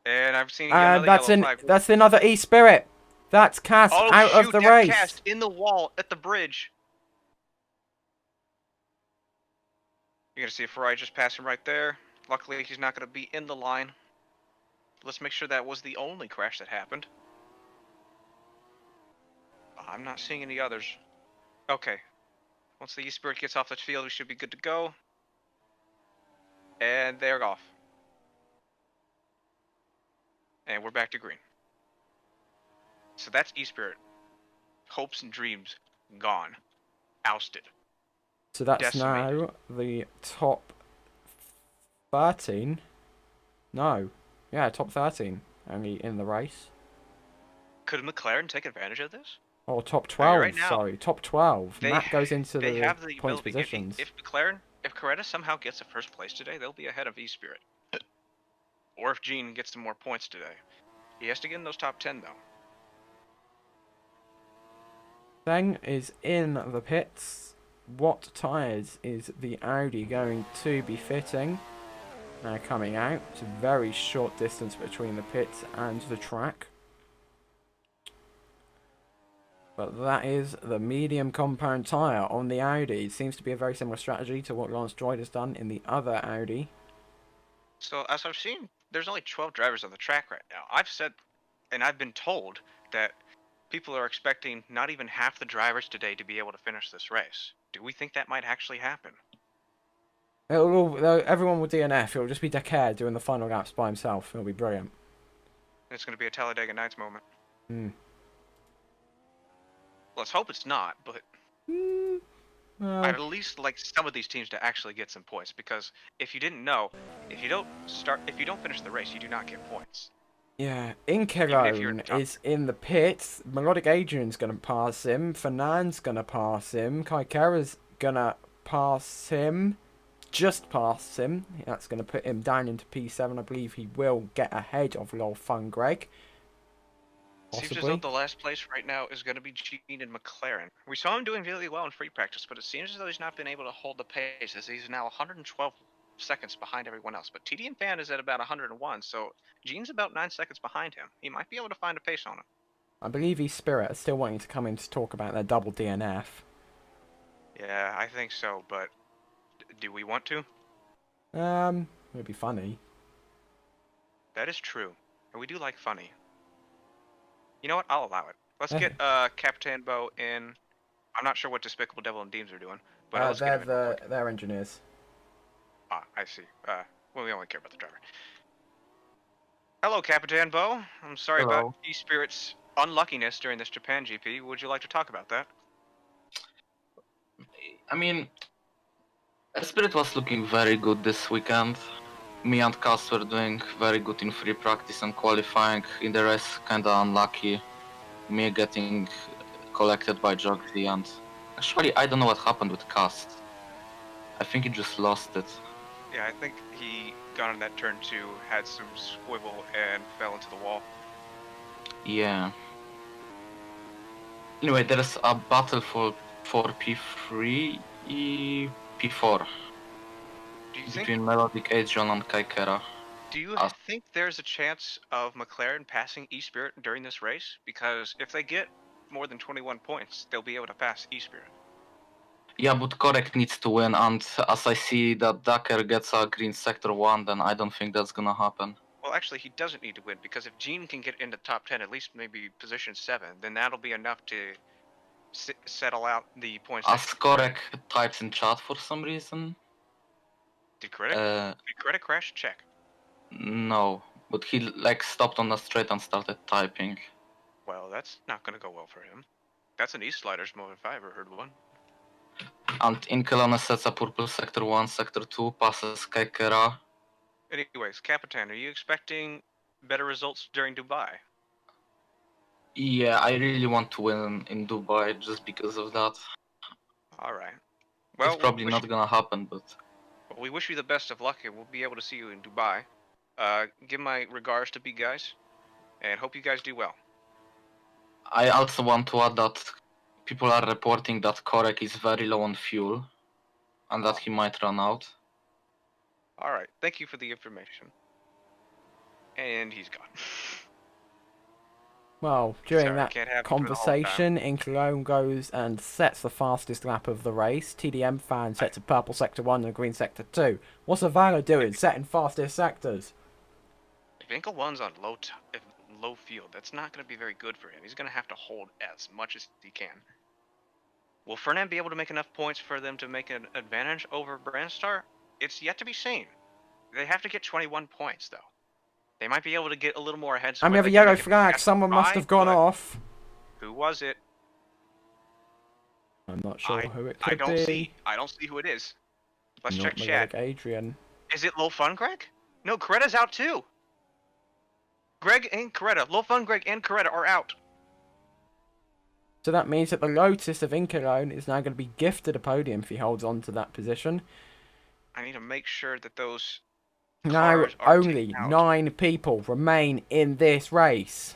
And I've seen another yellow flag. That's another E-Spirit. That's Cass Oh, out shoot, of the that's race. cast in the wall at the bridge. You're going to see a Ferrari just pass him right there. Luckily, he's not going to be in the line. Let's make sure that was the only crash that happened. I'm not seeing any others. Okay. Once the E-Spirit gets off the field, we should be good to go. And they're off. And we're back to green. So that's E-Spirit. Hopes and dreams gone. Ousted. So that's Decimated. now the top 13. No. Yeah, top 13 only in the race. Could McLaren take advantage of this? Or top 12, right now, sorry. Top 12. That goes into they the have the points ability. positions. If Coretta somehow gets the first place today, they'll be ahead of E-Spirit. Or if Gene gets some more points today. He has to get in those top 10 though. Thing is in the pits. What tyres is the Audi going to be fitting? Now coming out. It's a very short distance between the pits and the track. But that is the medium compound tyre on the Audi. It seems to be a very similar strategy to what Lance Droid has done in the other Audi. So as I've seen, there's only 12 drivers on the track right now. I've said, and I've been told, that people are expecting not even half the drivers today to be able to finish this race. Do we think that might actually happen? Everyone will DNF. It'll just be Dakar doing the final laps by himself. It'll be brilliant. It's going to be a Talladega Nights moment. Hmm. Let's hope it's not, but Well, I'd at least like some of these teams to actually get some points, because if you didn't know, if you don't finish the race, you do not get points. yeah, Even if you're in the Inkeron top. is in the pits. Melodic Adrian's going to pass him. Fernand's going to pass him. Kaikera's going to pass him. Just past him. That's going to put him down into P7. I believe he will get ahead of Lol Fun Greg. Seems as Possibly. though the last place right now is going to be Gene and McLaren. We saw him doing really well in free practice, but it seems as though he's not been able to hold the pace, as he's now 112 seconds behind everyone else. But TD and Fan is at about 101, so Gene's about 9 seconds behind him. He might be able to find a pace on him. I believe E-Spirit are still wanting to come in to talk about their double DNF. Yeah, I think so, but do we want to? It'd be funny. That is true, and we do like funny. You know what? I'll allow it. Let's get Capitan Bo in. I'm not sure what Despicable Devil and Deems are doing, but let's get him in. They're engineers. Ah, I see. Well, we only care about the driver. Hello, Capitan Bo. I'm sorry about E-Spirit's unluckiness during this Japan GP. Would you like to talk about that? I mean, Spirit was looking very good this weekend. Me and Cass were doing very good in free practice and qualifying. In the race, kinda unlucky. Me getting collected by Jogsy, and actually I don't know what happened with Cass. I think he just lost it. Yeah, I think he got on that turn 2, had some swivel, and fell into the wall. Yeah. Anyway, there's a battle for P3, P4 Do you think? between Melodic Aegon and Kaikera. Do you As think there's a chance of McLaren passing E-Spirit during this race? Because if they get more than 21 points, they'll be able to pass E-Spirit. Yeah, but Korek needs to win, and as I see that Dakar gets a green sector 1, then I don't think that's gonna happen. Well, actually, he doesn't need to win, because if Gene can get into top 10, at least maybe position 7, then that'll be enough to settle out the points. As Korek types in chat for some reason. Did Credit crash? Check. No, but he like stopped on the straight and started typing. Well, that's not going to go well for him. That's an E-Sliders move if I ever heard one. And Inkelone sets a purple sector 1, sector 2, passes Kaikera. Anyways, Capitan, are you expecting better results during Dubai? Yeah, I really want to win in Dubai just because of that. Alright. Well, It's probably not gonna happen, but... Well, we wish you the best of luck, and we'll be able to see you in Dubai. Give my regards to B guys, and hope you guys do well. I also want to add that people are reporting that Korek is very low on fuel, and that he might run out. Alright, thank you for the information. And he's gone. Well, during Sorry, that can't have him for the whole time. conversation, Incolone goes and sets the fastest lap of the race. TDM fan sets a purple sector 1 and a green sector 2. What's Avala doing, setting fastest sectors? If Inkle 1's on low field, that's not going to be very good for him. He's going to have to hold as much as he can. Will Fernand be able to make enough points for them to make an advantage over Brandstar? It's yet to be seen. They have to get 21 points, though. They might be able to get a little more ahead. And we have a yellow flag. Someone must have gone off. Who was it? I'm not sure who it could be. I don't see who it is. Let's Not check chat. Adrian. Is it Low Fun Greg? No, Coretta's out too. Greg and Coretta, Low Fun Greg and Coretta are out. So that means that the Lotus of Incolone is now going to be gifted a podium if he holds on to that position. I need to make sure that those Now cars are only taken out. 9 people remain in this race.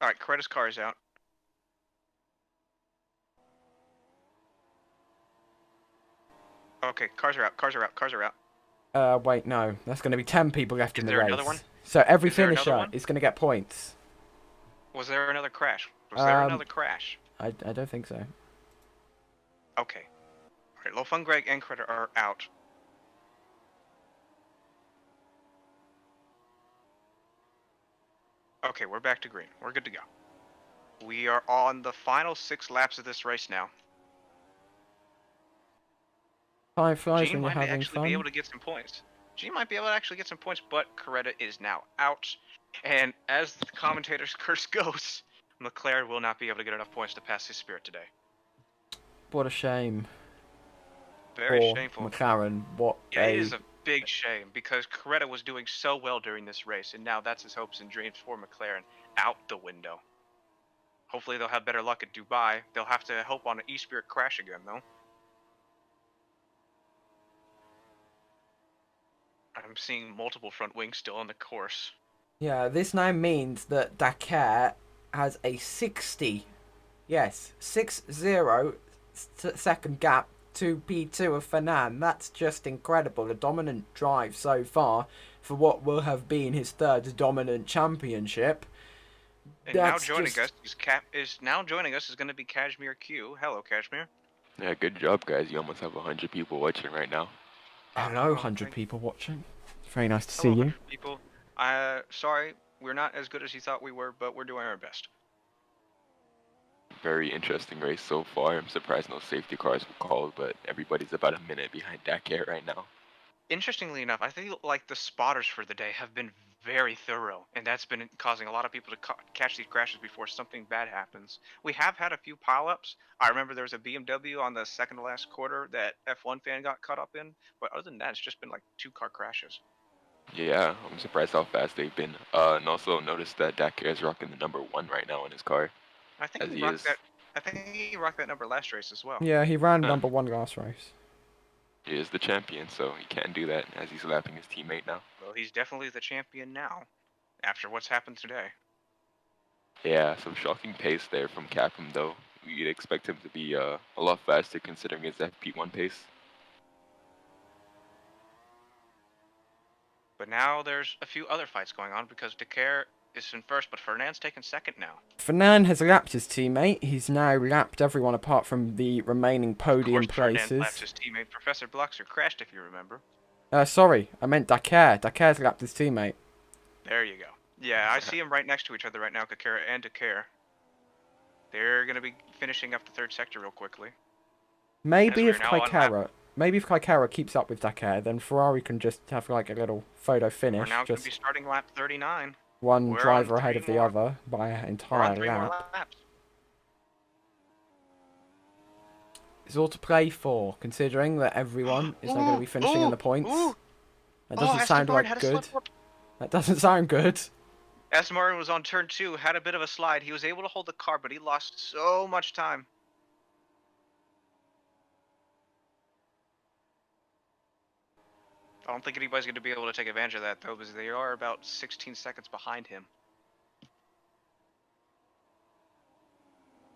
Alright, Coretta's car is out. Okay, cars are out, cars are out, cars are out. Wait, no. That's going to be 10 people left in the there race. another one? So every Is there another finisher one? is going to get points. Was there another crash? Was there another crash? I don't think so. Okay. Alright, Low Fun Greg and Coretta are out. Okay, we're back to green. We're good to go. We are on the final 6 laps of this race now. Time flies Gene when you're might having actually be able fun. to get some points. Gene might be able to actually get some points, but Coretta is now out. And as the commentator's curse goes, McLaren will not be able to get enough points to pass his Spirit today. What a shame. Very For shameful. McLaren. What Yeah, it is a big shame because Coretta was doing so well during this race, and now that's his hopes and dreams for McLaren out the window. Hopefully they'll have better luck at Dubai. They'll have to hope on an E-Spirit crash again, though. I'm seeing multiple front wings still on the course. Yeah, this now means that Dakar has a 60, yes, 6-0 second gap to P2 of Fernand. That's just incredible. A dominant drive so far for what will have been his third dominant championship. And now joining us is going to be Kashmir Q. Hello, Kashmir. Yeah, good job, guys. You almost have 100 people watching right now. Hello, 100 thank- people watching. Very nice to see Hello, you. 100 people. Sorry, we're not as good as you thought we were, but we're doing our best. Very interesting race so far. I'm surprised no safety cars were called, but everybody's about a minute behind Dakar right now. Interestingly enough, I think like the spotters for the day have been very thorough, and that's been causing a lot of people to catch these crashes before something bad happens. We have had a few pileups. I remember there was a BMW on the second to last quarter that F1 fan got caught up in, but other than that, it's just been like 2 car crashes. Yeah, I'm surprised how fast they've been. And also noticed that Dakar is rocking the number 1 right now in his car. I think As he he rocked is. that. I think he rocked that number last race as well. Yeah, he ran Huh. number 1 last race. He is the champion, so he can't do that as he's lapping his teammate now. Well, he's definitely the champion now, after what's happened today. Yeah, some shocking pace there from Capcom though. You'd expect him to be a lot faster considering his FP1 pace. But now there's a few other fights going on because Decare is in first, but Fernand's taking second now. Fernand has lapped his teammate. He's now lapped everyone apart from the remaining podium Of course, Fernand places. lapped his teammate. Professor Bloxer crashed, if you remember. Sorry, I meant Dakar. Dakar's lapped his teammate. There you go. Yeah, I see them right next to each other right now, Kakara and Decare. They're going to be finishing up the third sector real quickly. Maybe As if we're now on Kaikara keeps up with Dakar, then Ferrari can just have like a little photo finish. We're now going to Just be starting lap 39. one we're on driver ahead 3 of the more. other by an We're entire on 3 more lap. laps. It's all to play for, considering that everyone is now going to be finishing in the points. Ooh. That doesn't Aston sound Martin like had a good. slip up. That doesn't sound good. Aston Martin was on turn 2, had a bit of a slide. He was able to hold the car, but he lost so much time. I don't think anybody's going to be able to take advantage of that, though, because they are about 16 seconds behind him.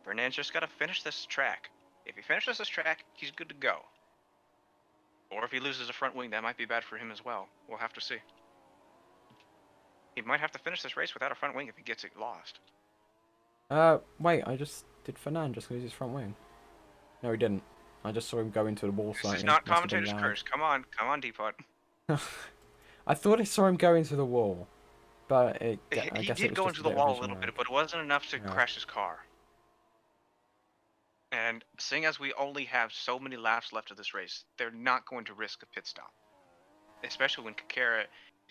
Fernand's just got to finish this track. If he finishes this track, he's good to go. Or if he loses a front wing, that might be bad for him as well. We'll have to see. He might have to finish this race without a front wing if he gets it lost. Wait, did Fernand just lose his front wing? No, he didn't. I just saw him go into the wall This slightly. is not Must have been commentator's loud. curse. Come on, Depot. I thought I saw him go into the wall, but I He guess it did was go just into the bit of wall a vision little bit, lag. but it wasn't enough to Yeah. crash his car. And seeing as we only have so many laps left of this race, they're not going to risk a pit stop. Especially when Kakara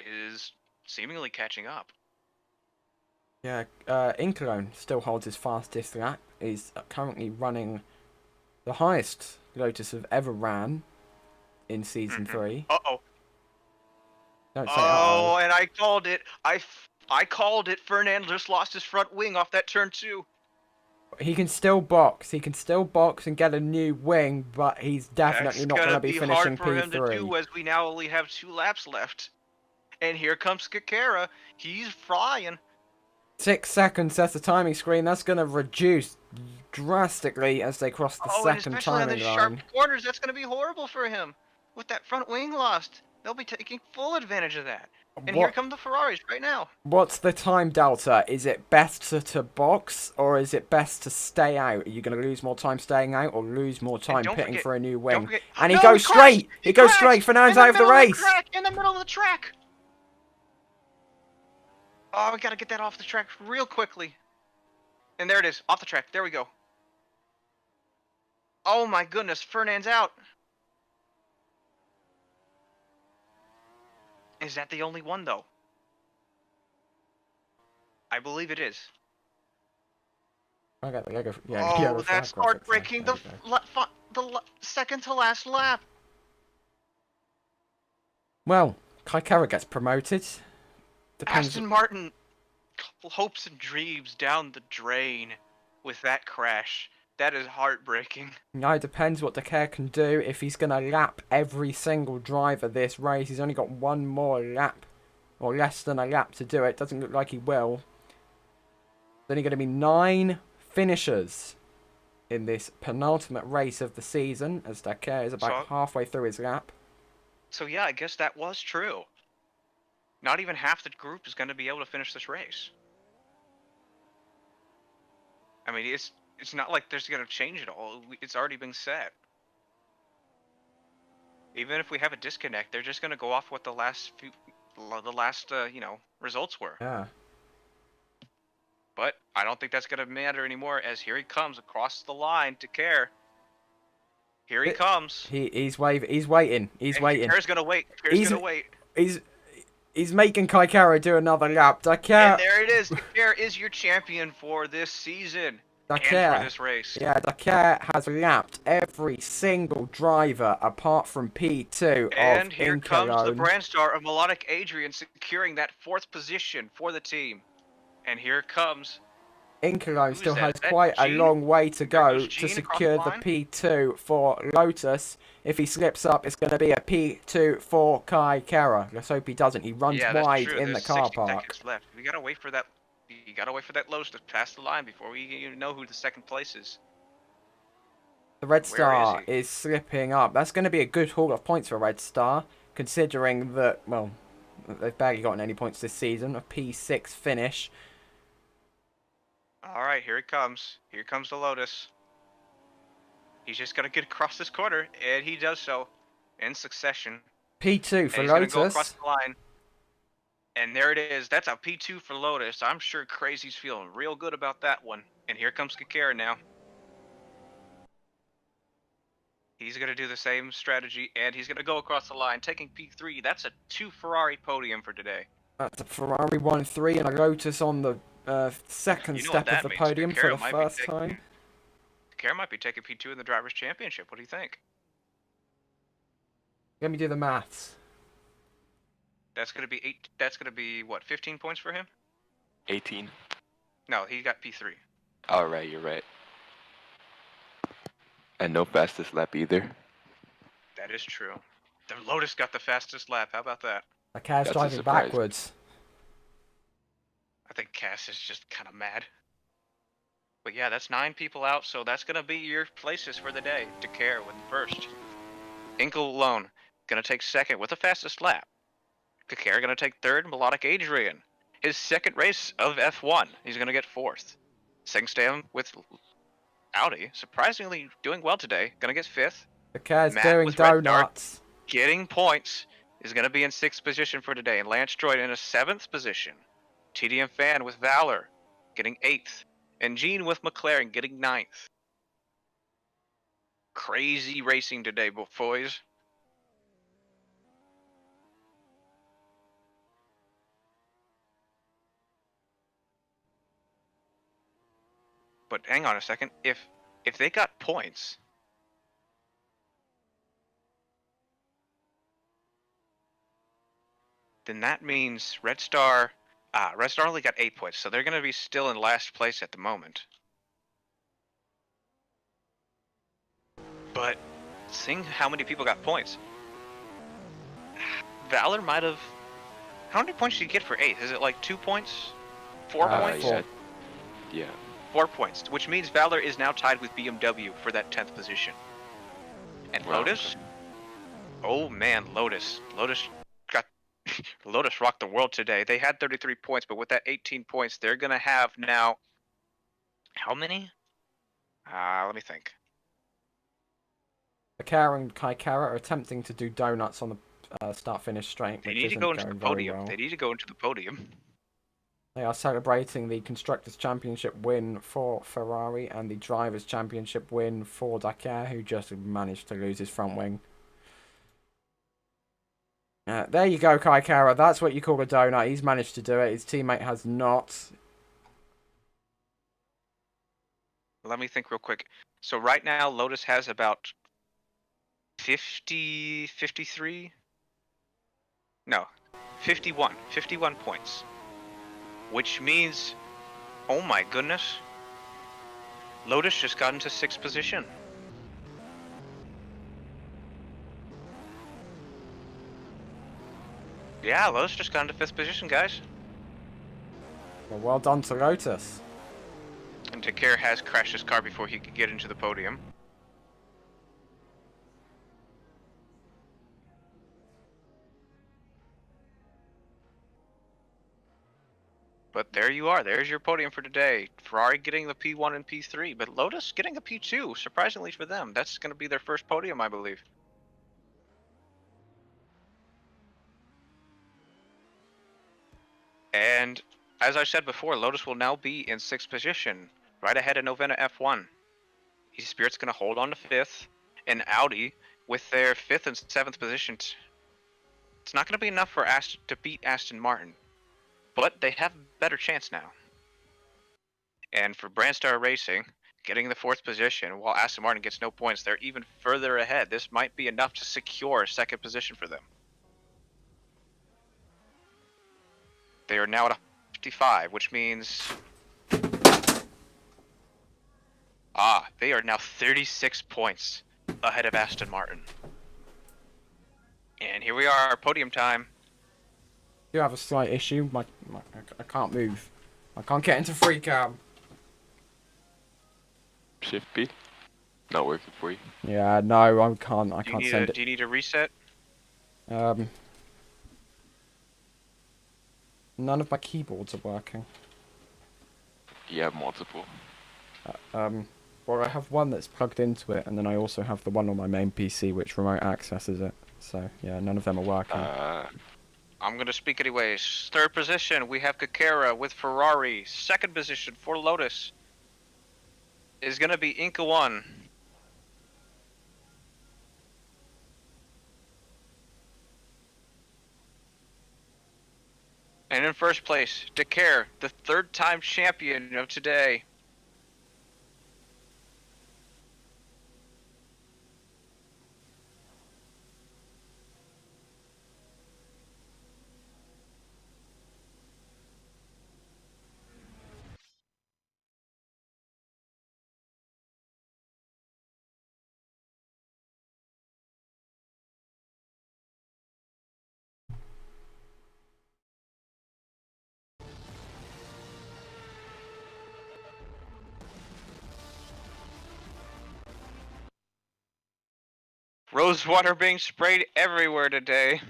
is seemingly catching up. Yeah, Incolone still holds his fastest lap. He's currently running the highest Lotus have ever ran in Season 3. Uh-oh. Don't say Oh, and I called it. I called it. Fernand just lost his front wing off that turn 2. He can still box. He can still box and get a new wing, but he's definitely That's not going to be finishing hard for him to P3. do as we now only have 2 laps left. And here comes Kakara. He's flying. 6 seconds, that's the timing screen. That's going to reduce drastically as they cross the And second especially on timing the line. sharp corners, that's going to be horrible for him. With that front wing lost, they'll be taking full advantage of that. And here come the Ferraris right now. What's the time delta? Is it best to box, or is it best to stay out? Are you going to lose more time staying out, or lose more time don't pitting forget- for a new Don't wing? forget, And he No, goes crashed! straight! He goes crashed! straight! Fernand's In out of the middle race! track, in the middle of the track! Oh, we gotta get that off the track real quickly. And there it is, off the track. There we go. Oh my goodness, Fernand's out. Is that the only one, though? I believe it is. I got the Oh, that's heartbreaking. The second to last lap. Well, Kaikara gets promoted. Depends. Aston Martin, hopes and dreams down the drain with that crash. That is heartbreaking. No, it depends what Decare can do. If he's going to lap every single driver this race, he's only got one more lap, or less than a lap to do it. Doesn't look like he will. There's only going to be 9 finishers in this penultimate race of the season, as Decare is about halfway through his lap. So yeah, I guess that was true. Not even half the group is going to be able to finish this race. I mean, it's not like there's going to change it all. It's already been set. Even if we have a disconnect, they're just going to go off what the last results were. Yeah. But I don't think that's going to matter anymore, as here he comes across the line to Care. Here he comes. He's waiting. He's waiting. Care's going to wait. Care's going to wait. He's making Kaikara do another lap. Dakar. And there it is. Care is your champion for this season. And for this race. Yeah, Dakar has lapped every single driver apart from P2 And of here comes the Incolone. brand star of Melodic Adrian securing that 4th position for the team. And here comes Incolone Who's still that? has Is that quite a Gene? long way to There go goes to Gene across secure the the line. P2 for Lotus. If he slips up, it's going to be a P2 for Kai Kara. Let's hope he doesn't. He runs Yeah, that's wide true. in the There's car 60 park. seconds left. We gotta wait for that. You gotta wait for that Lotus to pass the line before we even know who the second place is. The Red Where is Star he? is slipping up. That's going to be a good haul of points for Red Star, considering that, well, they've barely gotten any points this season. A P6 finish. All right, here he comes. Here comes the Lotus. He's just gonna get across this corner, and he does so in succession. P2 And for he's gonna go across Lotus. the line. And there it is. That's a P2 for Lotus. I'm sure Crazy's feeling real good about that one. And here comes Kakara now. He's going to do the same strategy, and he's going to go across the line, taking P3. That's a 2 Ferrari podium for today. That's a Ferrari 1-3 and a Lotus on the second You know what step of that the means. podium for Kakara the might first be time. Kakara might be taking P2 in the Drivers' Championship. What do you think? Let me do the maths. That's going to be That's going to be what? 15 points for him? 18. No, he got P3. All right, you're right. And no fastest lap either. That is true. The Lotus got the fastest lap. How about that? The car's That's a driving surprise. backwards. I think Cass is just kind of mad. But yeah, that's 9 people out, so that's going to be your places for the day. Dakar with first. Inkle alone going to take second with the fastest lap. Kakar going to take third. Melodic Adrian. His second race of F1. He's going to get fourth. Singstam with Audi. Surprisingly doing well today. Going to get fifth. The car's Matt doing with Red Star. donuts. Getting points. Is going to be in 6th position for today. And Lance Droid in a 7th position. TDM Fan with Valor getting 8th. And Gene with McLaren getting 9th. Crazy racing today, boys. But hang on a second. If they got points, then that means Red Star only got 8 points, so they're going to be still in last place at the moment. But seeing how many people got points, Valor might have. How many points did he get for 8th? Is it like 2 points? 4 points? Yeah. Yeah. 4 points, which means Valor is now tied with BMW for that 10th position. And Wow. Lotus? Oh man, Lotus. Lotus rocked the world today. They had 33 points, but with that 18 points, they're gonna have now. How many? Let me think. The car and Kai Kara are attempting to do donuts on the start-finish straight, They which need to isn't go into the going very podium. well. They need to go into the podium. They are celebrating the Constructors' Championship win for Ferrari and the Drivers' Championship win for Dakar, who just managed to lose his front wing. There you go, Kai Kara. That's what you call a donut. He's managed to do it. His teammate has not. Let me think real quick. So right now, Lotus has about 53? No, 51 points. Which means, oh my goodness, Lotus just got into 6th position. Yeah, Lotus just got into 5th position, guys. Well done to Lotus. And Takir has crashed his car before he could get into the podium. But there you are. There's your podium for today. Ferrari getting the P1 and P3, but Lotus getting a P2, surprisingly for them. That's going to be their first podium, I believe. And as I said before, Lotus will now be in 6th position, right ahead of Novena F1. Easy Spirit's going to hold on to 5th, and Audi with their 5th and 7th positions. It's not going to be enough for to beat Aston Martin, but they have a better chance now. And for Brandstar Racing, getting the 4th position, while Aston Martin gets no points, they're even further ahead. This might be enough to secure a 2nd position for them. They are now at 55, which means They are now 36 points ahead of Aston Martin. And here we are, podium time. Do have a slight issue. I can't move. I can't get into free cam. Shift B. Not working for you. Yeah, no, I can't. I Do can't you send it. need a reset? None of my keyboards are working. You have multiple. Well, I have one that's plugged into it, and then I also have the one on my main PC which remote accesses it. So yeah, none of them are working. I'm gonna speak anyways. Third position, we have Kakera with Ferrari. Second position for Lotus is gonna be Inca 1. And in first place, Dakar, the third-time champion of today. Rose water being sprayed everywhere today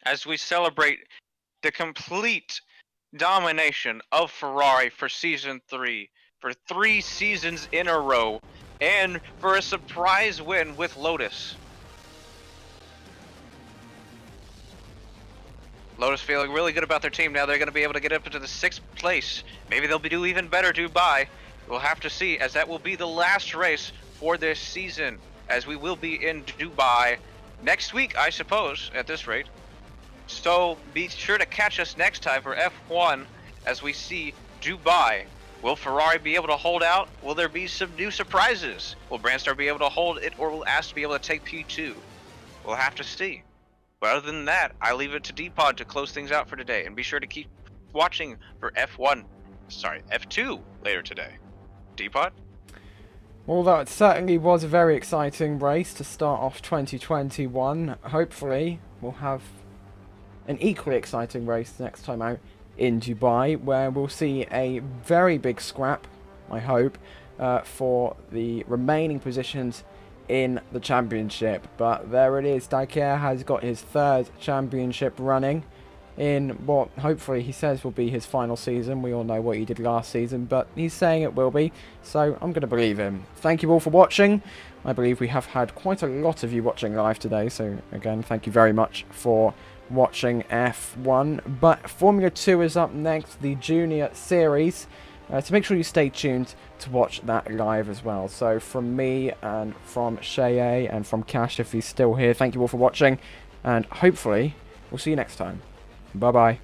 as we celebrate the complete domination of Ferrari for Season 3 for 3 seasons in a row and for a surprise win with Lotus. Lotus feeling really good about their team now. They're going to be able to get up into the 6th place. Maybe they'll do even better, Dubai. We'll have to see, as that will be the last race for this season, as we will be in Dubai next week, I suppose, at this rate. So be sure to catch us next time for F1 as we see Dubai. Will Ferrari be able to hold out? Will there be some new surprises? Will Brandstar be able to hold it, or will Aston be able to take P2? We'll have to see. But other than that, I leave it to D-Pod to close things out for today, and be sure to keep watching for F2 later today. D-Pod? Well, that certainly was a very exciting race to start off 2021. Hopefully, we'll have an equally exciting race next time out in Dubai, where we'll see a very big scrap, I hope, for the remaining positions in the championship. But there it is, Dakar has got his 3rd championship running in what hopefully he says will be his final season. We all know what he did last season, but he's saying it will be, so I'm going to believe him. Thank you all for watching. I believe we have had quite a lot of you watching live today, so again, thank you very much for watching F1. But Formula 2 is up next, the Junior Series, so make sure you stay tuned to watch that live as well. So from me and from Shea and from Cash, if he's still here, thank you all for watching, and hopefully we'll see you next time. Bye bye.